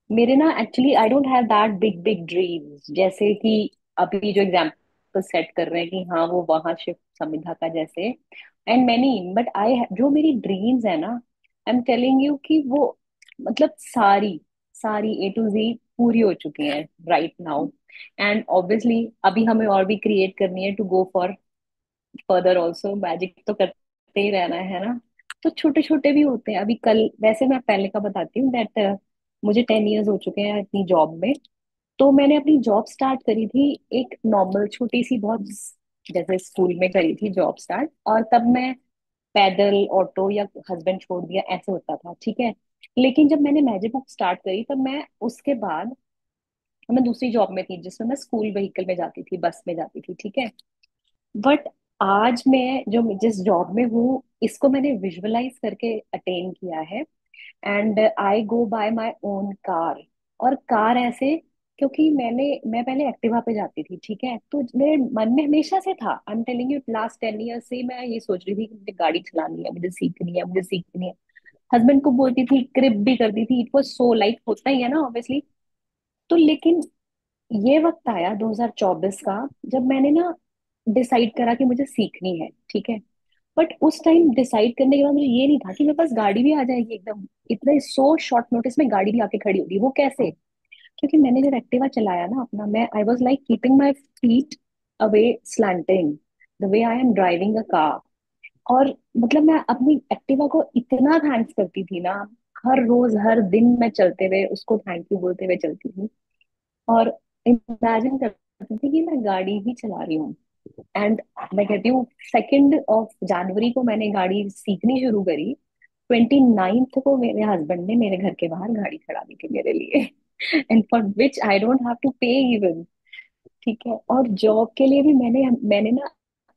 A: मेरे ना actually I don't have that big big dreams, जैसे कि अभी जो एग्जांपल सेट कर रहे हैं कि हाँ वो वहां शिफ्ट समिधा का जैसे, एंड मैनी, बट आई जो मेरी ड्रीम्स है ना, आई एम टेलिंग यू कि वो मतलब सारी सारी A to Z पूरी हो चुकी हैं राइट नाउ। एंड ऑब्वियसली अभी हमें और भी क्रिएट करनी है to go for further also, magic तो करते ही रहना है ना। तो छोटे छोटे भी होते हैं। अभी कल, वैसे मैं पहले का बताती हूँ दैट मुझे 10 years हो चुके हैं अपनी जॉब में। तो मैंने अपनी जॉब स्टार्ट करी थी एक नॉर्मल छोटी सी, बहुत जैसे स्कूल में करी थी जॉब स्टार्ट, और तब मैं पैदल ऑटो या हस्बैंड छोड़ दिया ऐसे होता था, ठीक है। लेकिन जब मैंने मैजिक बुक स्टार्ट करी तब मैं उसके बाद मैं दूसरी जॉब में थी जिसमें मैं स्कूल व्हीकल में जाती थी, बस में जाती थी, ठीक है। बट आज मैं जो जिस जॉब में हूँ इसको मैंने विजुअलाइज करके अटेन किया है। And I go by my own car. और कार ऐसे, क्योंकि मैं पहले एक्टिवा पे जाती थी, ठीक है, तो मेरे मन में हमेशा से था, आई am telling you last 10 years से मैं ये सोच रही थी कि मुझे गाड़ी चलानी है, मुझे सीखनी है, मुझे सीखनी है। हस्बैंड को बोलती थी, क्रिप भी करती थी, इट वाज सो लाइक, होता ही है ना ऑब्वियसली। तो लेकिन ये वक्त आया 2024 का, जब मैंने ना डिसाइड करा कि मुझे सीखनी है, ठीक है। बट उस टाइम डिसाइड करने के बाद मुझे ये नहीं था कि मेरे पास गाड़ी भी आ जाएगी एकदम, इतना सो शॉर्ट नोटिस में गाड़ी भी आके खड़ी होगी, वो कैसे। क्योंकि मैंने जब एक्टिवा चलाया ना अपना, मैं I was like keeping my feet away, slanting the way I am driving a car. और मतलब मैं अपनी एक्टिवा को इतना थैंक्स करती थी ना, हर रोज हर दिन मैं चलते हुए उसको थैंक यू बोलते हुए चलती थी। और इमेजिन करती थी कि मैं गाड़ी ही चला रही हूँ। एंड मैं कहती हूँ 2 जनवरी को मैंने गाड़ी सीखनी शुरू करी, 29th को मेरे हस्बैंड ने मेरे घर के बाहर गाड़ी खड़ा दी थी मेरे लिए and for which I don't have to pay even, ठीक है। और जॉब के लिए भी मैंने मैंने ना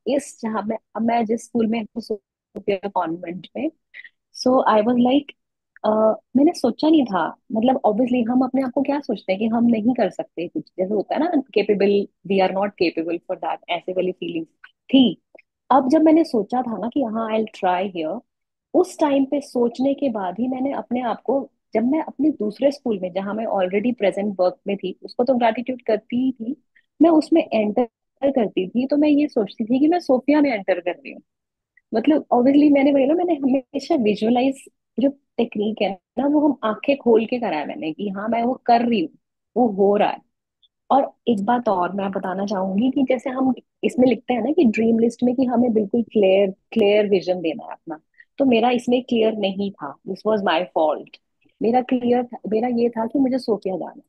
A: इस जहाँ मैं अब मैं जिस स्कूल में हूँ, सोफिया कॉन्वेंट में, सो आई वाज लाइक, मैंने सोचा नहीं था, मतलब ऑब्वियसली हम अपने आप को क्या सोचते हैं कि हम नहीं कर सकते कुछ, जैसे होता है ना capable, we are not capable for that, ऐसे वाली फीलिंग्स थी। अब जब मैंने सोचा था ना कि हाँ आई ट्राई हियर, उस टाइम पे सोचने के बाद ही मैंने अपने आप को, जब मैं अपने दूसरे स्कूल में जहाँ मैं ऑलरेडी प्रेजेंट वर्क में थी, उसको तो ग्रेटिट्यूड करती ही थी, मैं उसमें एंटर करती थी तो मैं ये सोचती थी कि मैं सोफिया में एंटर कर रही हूँ। मतलब ऑब्वियसली मैंने वही ना, मैंने हमेशा विजुअलाइज जो टेक्निक है ना, वो हम आंखें खोल के करा है मैंने कि हाँ मैं वो कर रही हूँ, वो हो रहा है। और एक बात और मैं बताना चाहूंगी कि जैसे हम इसमें लिखते हैं ना कि ड्रीम लिस्ट में कि हमें बिल्कुल क्लियर क्लियर विजन देना है अपना, तो मेरा इसमें क्लियर नहीं था, दिस वाज माय फॉल्ट। मेरा ये था कि मुझे सोफिया जाना है,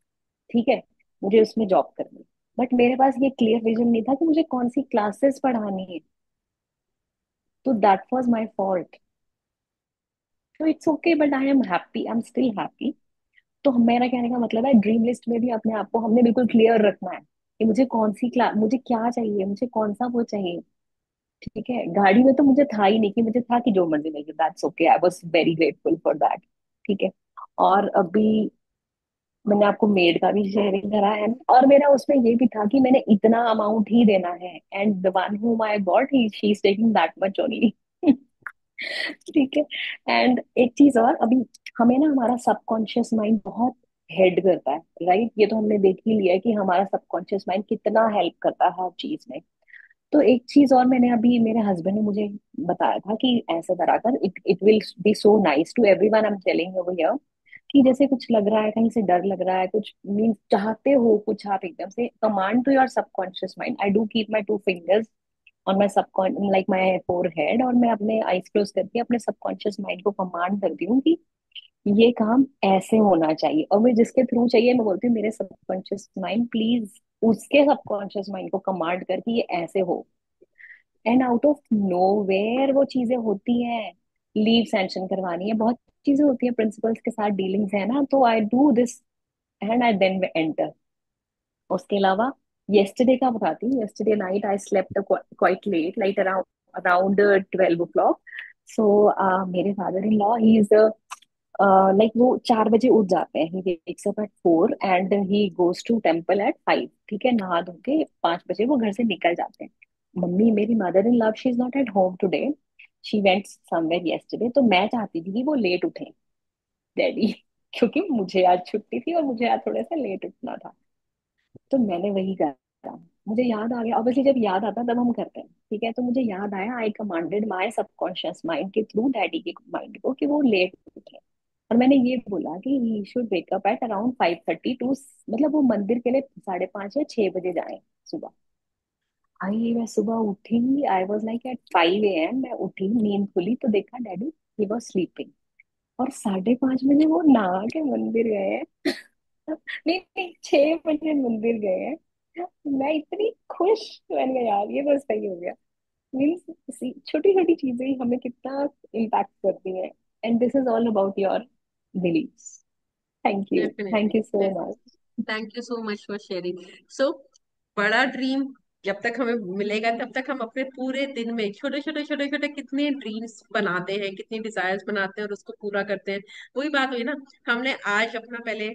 A: ठीक है, मुझे उसमें जॉब करनी है। बट मेरे पास ये क्लियर विजन नहीं था कि मुझे कौन सी क्लासेस पढ़ानी है, तो दैट वाज माय फॉल्ट। तो it's okay, but I am happy, I am still happy. तो मेरा कहने का मतलब है, ड्रीम लिस्ट में भी अपने आप को हमने बिल्कुल क्लियर रखना है कि मुझे कौन सी क्लास, मुझे क्या चाहिए, मुझे कौन सा वो चाहिए, ठीक है। गाड़ी में तो मुझे था ही नहीं कि मुझे था कि जो मर्जी मिल जाए, that's okay, I was very grateful for that, ठीक है। और अभी मैंने आपको मेड का भी शेयरिंग करा है, और मेरा उसमें ये भी था कि मैंने इतना अमाउंट ही देना है, and the one whom I got, he she is taking that much only ठीक है। एंड एक चीज और, अभी हमें ना हमारा सबकॉन्शियस माइंड बहुत हेल्प करता है, राइट, ये तो हमने देख ही लिया है कि हमारा सबकॉन्शियस माइंड कितना हेल्प करता है हर चीज में। तो एक चीज और मैंने अभी, मेरे हस्बैंड ने मुझे बताया था कि ऐसे करा कर, it it will be so nice to everyone, I am telling over here, कि जैसे कुछ लग रहा है, कहीं से डर लग रहा है, कुछ मीन चाहते हो कुछ, आप एकदम से command to your subconscious mind, I do keep my 2 fingers और मैं सबकॉन लाइक माई फोर हेड, और मैं अपने आईज क्लोज करके अपने सबकॉन्शियस माइंड को कमांड करती हूँ कि ये काम ऐसे होना चाहिए, और मैं जिसके थ्रू चाहिए मैं बोलती हूँ मेरे सबकॉन्शियस माइंड प्लीज उसके सबकॉन्शियस माइंड को कमांड करके ये ऐसे हो। एंड आउट ऑफ नोवेयर वो चीजें होती हैं। लीव सैंक्शन करवानी है, बहुत चीजें होती हैं, प्रिंसिपल्स के साथ डीलिंग्स है ना, तो I do this and I then enter. उसके अलावा yesterday का बताती हूँ। yesterday night I slept quite late, like around around 12 o'clock। So मेरे father in law he is like वो 4 बजे उठ जाते हैं। He wakes up at 4 and he goes to temple at 5। ठीक है, नहा धो के 5 बजे वो घर से निकल जाते हैं। मम्मी मेरी mother in law she is not at home today, she went somewhere yesterday। तो मैं चाहती थी कि वो लेट उठे डैडी क्योंकि मुझे आज छुट्टी थी और मुझे आज थोड़ा सा लेट उठना था। तो मैंने वही करा। मुझे याद आ गया, ऑब्वियसली जब याद आता तब हम करते हैं, ठीक है। तो मुझे याद आया, आई कमांडेड माय सबकॉन्शियस माइंड के थ्रू डैडी के माइंड को कि वो लेट उठे। और मैंने ये बोला कि he should wake up at around 5:30 to, मतलब वो मंदिर के लिए 5:30 या 6 बजे जाए सुबह। आई मैं सुबह उठी, I was like eight 5 a.m. मैं उठी, नींद खुली तो देखा डैडी ही वॉज स्लीपिंग। और 5:30 बजे वो नहा के मंदिर गए हैं। नहीं नहीं, 6 बजे मंदिर गए हैं। मैं इतनी खुश, मैंने कहा यार ये तो सही हो गया। मीन्स छोटी छोटी चीजें ही हमें कितना इम्पैक्ट करती हैं। And this is all about your beliefs.
B: Definitely.
A: Thank you so much.
B: Thank you so much for sharing. So बड़ा ड्रीम जब तक हमें मिलेगा तब तक हम अपने पूरे दिन में छोटे छोटे छोटे छोटे कितने ड्रीम्स बनाते हैं, कितनी डिजायर्स बनाते हैं और उसको पूरा करते हैं। वही बात हुई ना, हमने आज अपना पहले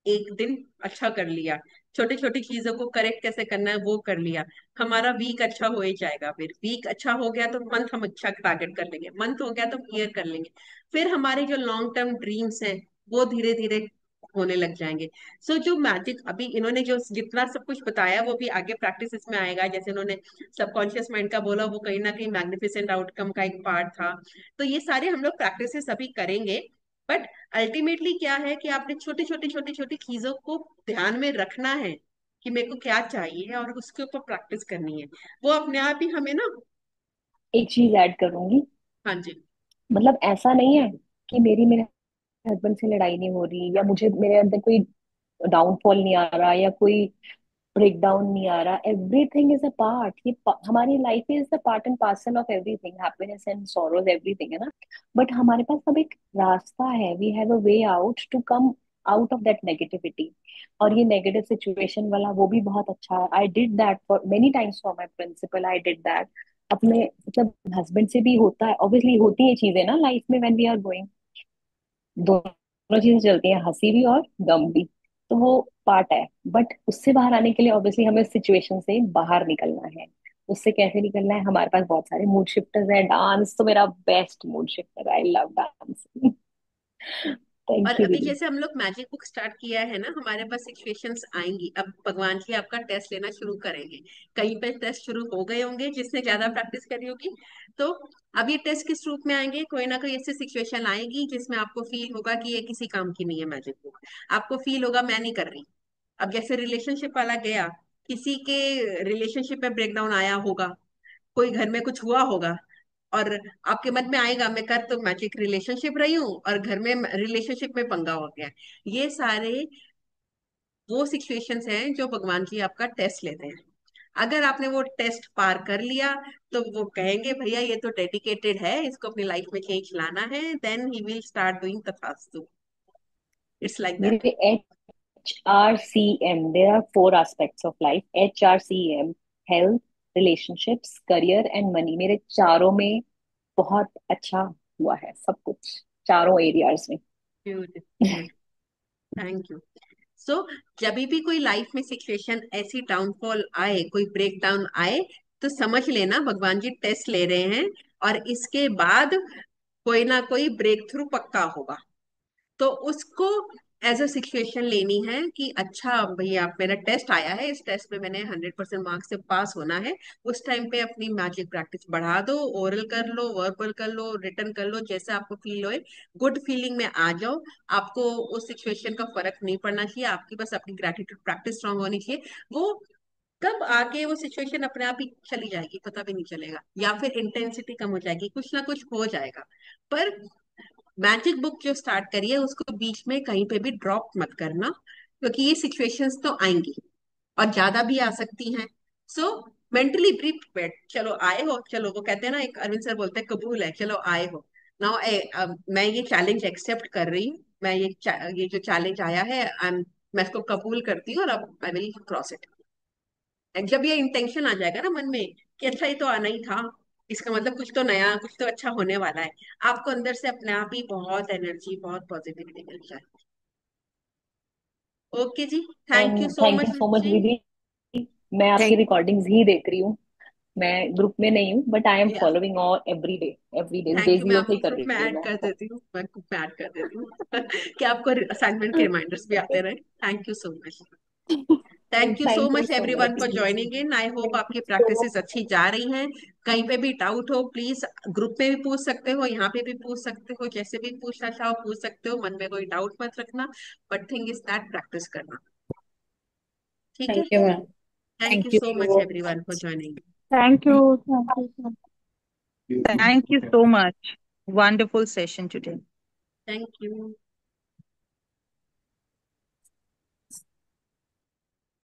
B: एक दिन अच्छा कर लिया, छोटी छोटी चीजों को करेक्ट कैसे करना है वो कर लिया, हमारा वीक अच्छा हो ही जाएगा। फिर वीक अच्छा हो गया तो मंथ हम अच्छा टारगेट कर लेंगे, मंथ हो गया तो ईयर कर लेंगे। फिर हमारे जो लॉन्ग टर्म ड्रीम्स हैं वो धीरे धीरे होने लग जाएंगे। सो जो मैजिक अभी इन्होंने जो जितना सब कुछ बताया वो भी आगे प्रैक्टिस इसमें आएगा। जैसे इन्होंने सबकॉन्शियस माइंड का बोला, वो कहीं ना कहीं मैग्निफिसेंट आउटकम का एक पार्ट था। तो ये सारे हम लोग प्रैक्टिसेस अभी करेंगे। बट अल्टीमेटली क्या है कि आपने छोटी छोटी छोटी छोटी चीजों को ध्यान में रखना है कि मेरे को क्या चाहिए और उसके ऊपर प्रैक्टिस करनी है। वो अपने आप ही हमें ना।
A: एक चीज ऐड करूंगी,
B: हाँ जी।
A: मतलब ऐसा नहीं है कि मेरी मेरे हस्बैंड से लड़ाई नहीं हो रही, या मुझे मेरे अंदर कोई डाउनफॉल नहीं आ रहा, या कोई ब्रेक डाउन नहीं आ रहा। एवरीथिंग इज अ पार्ट, ये हमारी life is the part and parcel of everything, happiness and sorrows everything, है ना। बट हमारे पास अब एक रास्ता है, we have a way out to come out of that negativity. और ये नेगेटिव सिचुएशन वाला वो भी बहुत अच्छा है। I did that for many times for my principal, I did that अपने, मतलब हस्बैंड से भी होता है, ऑब्वियसली होती है चीजें ना लाइफ में, व्हेन वी आर गोइंग, दोनों चीजें चलती हैं, हंसी भी और गम भी। तो वो पार्ट है। बट उससे बाहर आने के लिए ऑब्वियसली हमें उस सिचुएशन से बाहर निकलना है। उससे कैसे निकलना है, हमारे पास बहुत सारे मूड शिफ्टर्स हैं। डांस तो मेरा best mood shifter, I love dance.
B: और
A: थैंक यू
B: अभी
A: दीदी।
B: जैसे हम लोग मैजिक बुक स्टार्ट किया है ना, हमारे पास सिचुएशंस आएंगी। अब भगवान जी आपका टेस्ट लेना शुरू करेंगे। कहीं पे टेस्ट शुरू हो गए होंगे जिसने ज्यादा प्रैक्टिस करी होगी। तो अब ये टेस्ट किस रूप में आएंगे, कोई ना कोई ऐसी सिचुएशन आएगी जिसमें आपको फील होगा कि ये किसी काम की नहीं है मैजिक बुक। आपको फील होगा मैं नहीं कर रही। अब जैसे रिलेशनशिप वाला गया, किसी के रिलेशनशिप में ब्रेकडाउन आया होगा, कोई घर में कुछ हुआ होगा, और आपके मन में आएगा मैं कर तो मैजिक रिलेशनशिप रही हूँ और घर में रिलेशनशिप में पंगा हो गया। ये सारे वो सिचुएशंस हैं जो भगवान जी आपका टेस्ट लेते हैं। अगर आपने वो टेस्ट पार कर लिया तो वो कहेंगे भैया ये तो डेडिकेटेड है, इसको अपनी लाइफ में चेंज लाना है, then he will start doing तथास्तु। It's like that.
A: मेरे HRCM, there are 4 aspects of life, HRCM, health, relationships, career and money, मेरे चारों में बहुत अच्छा हुआ है सब कुछ, चारों एरियाज में।
B: ब्यूटीफुल। Thank you. सो जब भी कोई लाइफ में सिचुएशन ऐसी डाउनफॉल आए, कोई ब्रेक डाउन आए, तो समझ लेना भगवान जी टेस्ट ले रहे हैं। और इसके बाद कोई ना कोई ब्रेक थ्रू पक्का होगा। तो उसको एज अ सिचुएशन लेनी है कि अच्छा भैया मेरा टेस्ट आया है, इस टेस्ट में मैंने 100% मार्क्स से पास होना है। उस टाइम पे अपनी मैजिक प्रैक्टिस बढ़ा दो, ओरल कर लो, वर्बल कर लो, रिटर्न कर लो, जैसे आपको फील होए। गुड फीलिंग में आ जाओ। आपको उस सिचुएशन का फर्क नहीं पड़ना चाहिए, आपकी बस अपनी ग्रेटिट्यूड प्रैक्टिस स्ट्रांग होनी चाहिए। वो कब आगे वो सिचुएशन अपने आप ही चली जाएगी पता भी नहीं चलेगा, या फिर इंटेंसिटी कम हो जाएगी, कुछ ना कुछ हो जाएगा। पर मैजिक बुक जो स्टार्ट करी है उसको बीच में कहीं पे भी ड्रॉप मत करना, क्योंकि ये सिचुएशंस तो आएंगी और ज्यादा भी आ सकती हैं। सो मेंटली प्रिपेयर्ड, चलो आए हो, चलो वो कहते हैं ना, एक अरविंद सर बोलते हैं कबूल है, चलो आए हो। नाउ मैं ये चैलेंज एक्सेप्ट कर रही हूँ, मैं ये जो चैलेंज आया है, मैं इसको कबूल करती हूँ और अब आई विल क्रॉस इट। जब ये इंटेंशन आ जाएगा ना मन में कि अच्छा ये तो आना ही था, इसका मतलब कुछ तो नया, कुछ तो अच्छा होने वाला है, आपको अंदर से अपने आप ही बहुत एनर्जी, बहुत पॉजिटिविटी मिल जाए। ओके जी, thank you
A: and
B: so
A: thank you
B: much
A: so much
B: जी।
A: दीदी। मैं आपकी
C: थैंक
A: रिकॉर्डिंग्स ही देख रही हूँ। मैं ग्रुप में नहीं हूँ, बट आई एम
B: या
A: following all every day
B: thank you, मैं
A: डेजियो से
B: आपको
A: ही कर
B: ग्रुप में
A: रही हूँ
B: ऐड
A: मैं
B: कर
A: आपको।
B: देती हूँ, मैं ग्रुप में ऐड कर देती हूँ कि आपको असाइनमेंट के रिमाइंडर्स भी आते रहे। Thank you so much. Thank you so
A: thank you
B: much
A: so
B: everyone
A: much.
B: For joining in. I hope
A: thank you
B: आपकी
A: सो
B: प्रैक्टिसेस अच्छी जा रही हैं। कहीं पे भी डाउट हो प्लीज ग्रुप में भी पूछ सकते हो, यहाँ पे भी पूछ सकते हो, जैसे भी पूछना चाहो पूछ सकते हो, मन में कोई डाउट मत रखना। But thing is that practice करना, ठीक है।
C: You ma'am.
B: Thank you
C: thank
B: so much
C: you.
B: Everyone for joining.
D: Thank you. Thank you. Thank you so much. Wonderful session today.
B: Thank you.